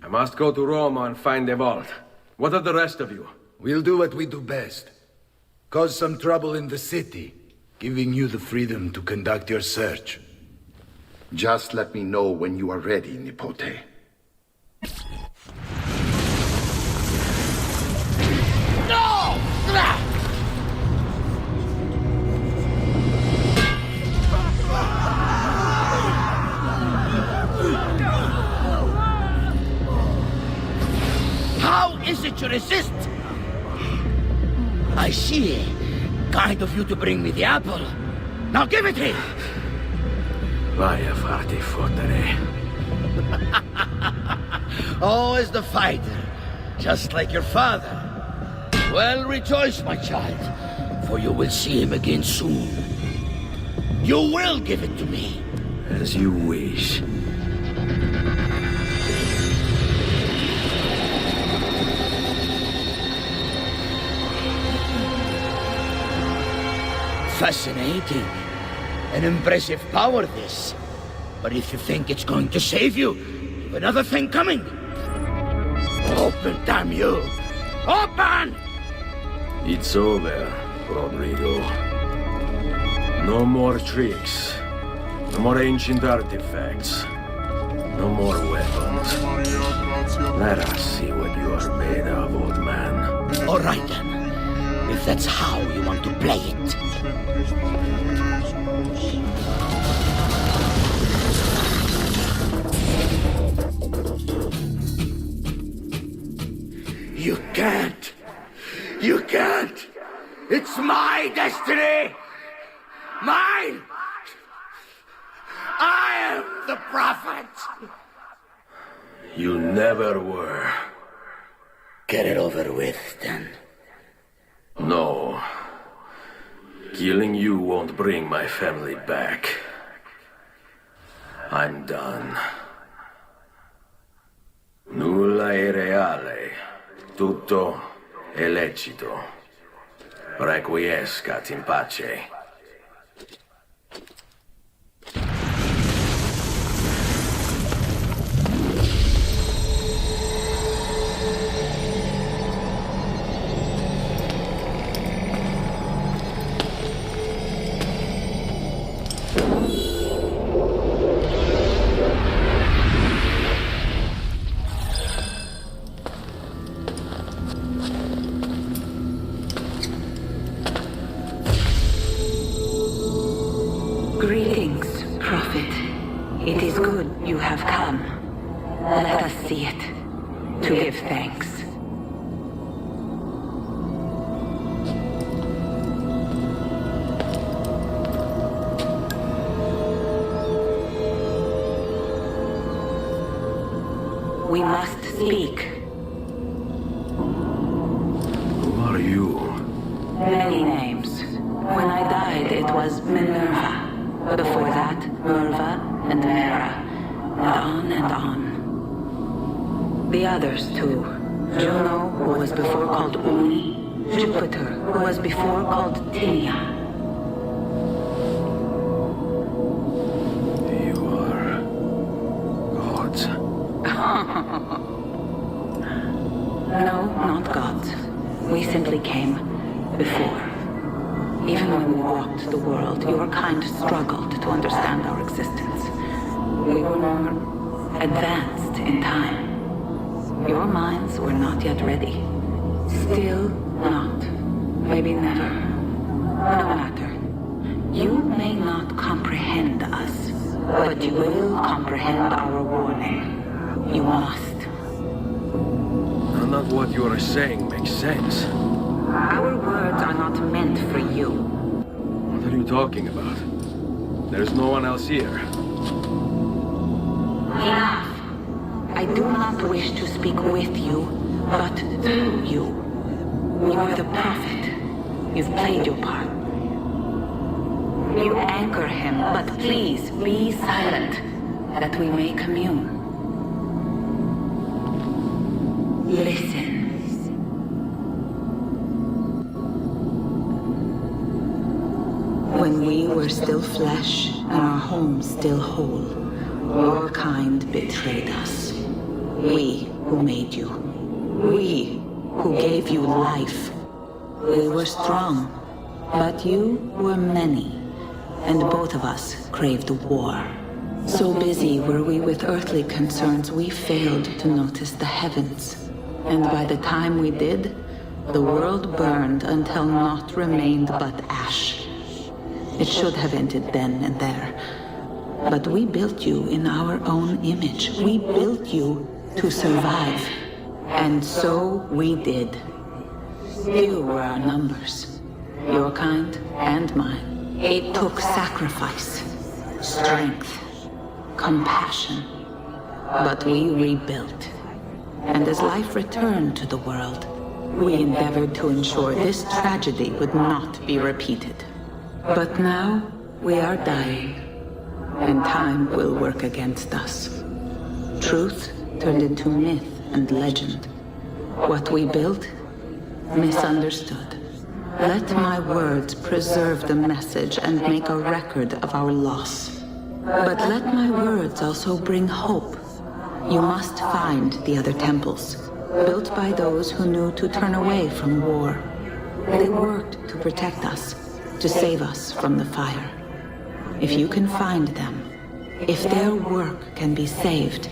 I must go to Roma and find the vault. What of the rest of you? We'll do what we do best. Cause some trouble in the city, giving you the freedom to conduct your search. Just let me know when you are ready, Nipote. No! How is it you resist? I see. Kind of you to bring me the apple. Now give it here! Vaya farti fottere. Always the fighter, just like your father. Well, rejoice, my child, for you will see him again soon. You will give it to me. As you wish. Fascinating. An impressive power, this. But if you think it's going to save you, you've another thing coming. Open, damn you! Open! It's over, Rodrigo. No more tricks. No more ancient artifacts. No more weapons. Let us see what you are made of, old man. All right, then. If that's how you want to play it. You can't! You can't! It's my destiny! Mine! I am the prophet! You never were. Get it over with, then. No. Killing you won't bring my family back. I'm done. Nulla è reale. Tutto è lecito. Requiescat in pace. Greetings, Prophet. It is good you have come. Let us see it, to give thanks. We must speak. Who are you? Many names. When I died, it was Minerva. Before that, Merva and Mera. And on and on. The others, too. Juno, who was before called Uni. Jupiter, who was before called Tinia. You are... gods. No, not gods. We simply came before. Even when we walked the world, your kind struggled to understand our existence. We were more advanced in time. Your minds were not yet ready. Still not. Maybe never. No matter. You may not comprehend us, but you will comprehend our warning. You must. None of what you are saying makes sense. Our words are not meant for you. What are you talking about? There's no one else here. Enough. I do not wish to speak with you, but through you. You are the prophet. You've played your part. You anchor him, but please be silent, that we may commune. Listen. When we were still flesh and our home still whole, your kind betrayed us. We who made you. We who gave you life. We were strong, but you were many, and both of us craved war. So busy were we with earthly concerns, we failed to notice the heavens. And by the time we did, the world burned until naught remained but ash. It should have ended then and there. But we built you in our own image. We built you to survive. And so we did. Few were our numbers, your kind and mine. It took sacrifice, strength, compassion. But we rebuilt. And as life returned to the world, we endeavored to ensure this tragedy would not be repeated. But now we are dying, and time will work against us. Truth turned into myth and legend. What we built, misunderstood. Let my words preserve the message and make a record of our loss. But let my words also bring hope. You must find the other temples, built by those who knew to turn away from war. They worked to protect us, to save us from the fire. If you can find them, if their work can be saved,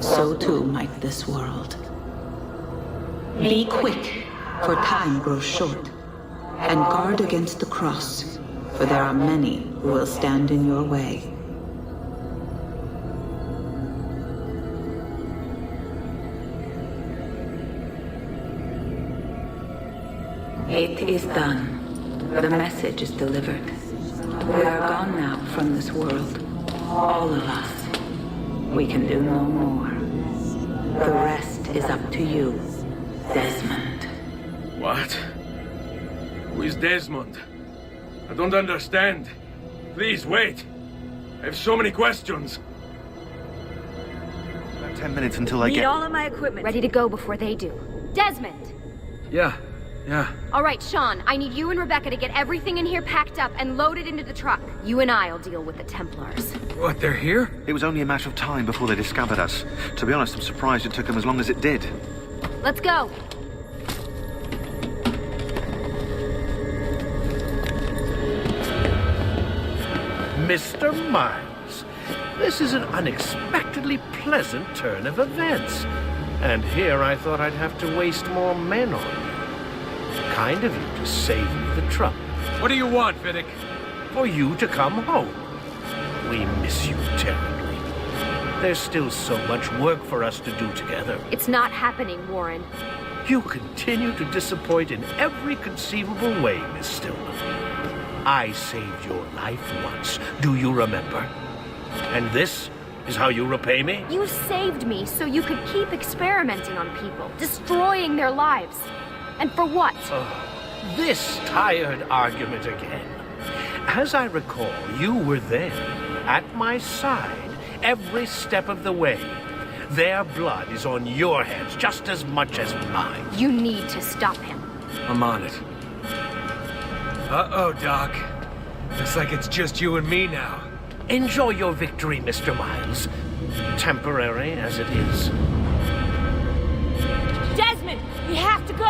so too might this world. Be quick, for time grows short, and guard against the cross, for there are many who will stand in your way. It is done. The message is delivered. We are gone now from this world. All of us. We can do no more. The rest is up to you, Desmond. What? Who is Desmond? I don't understand. Please, wait. I have so many questions. 10 minutes until I Need get... all of my equipment ready to go before they do. Desmond! Yeah. All right, Sean, I need you and Rebecca to get everything in here packed up and loaded into the truck. You and I'll deal with the Templars. What, they're here? It was only a matter of time before they discovered us. To be honest, I'm surprised it took them as long as it did. Let's go. Mr. Miles, this is an unexpectedly pleasant turn of events. And here I thought I'd have to waste more men on you. Kind of you to save me the trouble. What do you want, Vidic? For you to come home. We miss you terribly. There's still so much work for us to do together. It's not happening, Warren. You continue to disappoint in every conceivable way, Miss Stillman. I saved your life once. Do you remember? And this is how you repay me? You saved me so you could keep experimenting on people, destroying their lives. And for what? This tired argument again. As I recall, you were there, at my side, every step of the way. Their blood is on your hands just as much as mine. You need to stop him. I'm on it. Uh-oh, Doc. Looks like it's just you and me now. Enjoy your victory, Mr. Miles. Temporary as it is. Desmond, we have to go!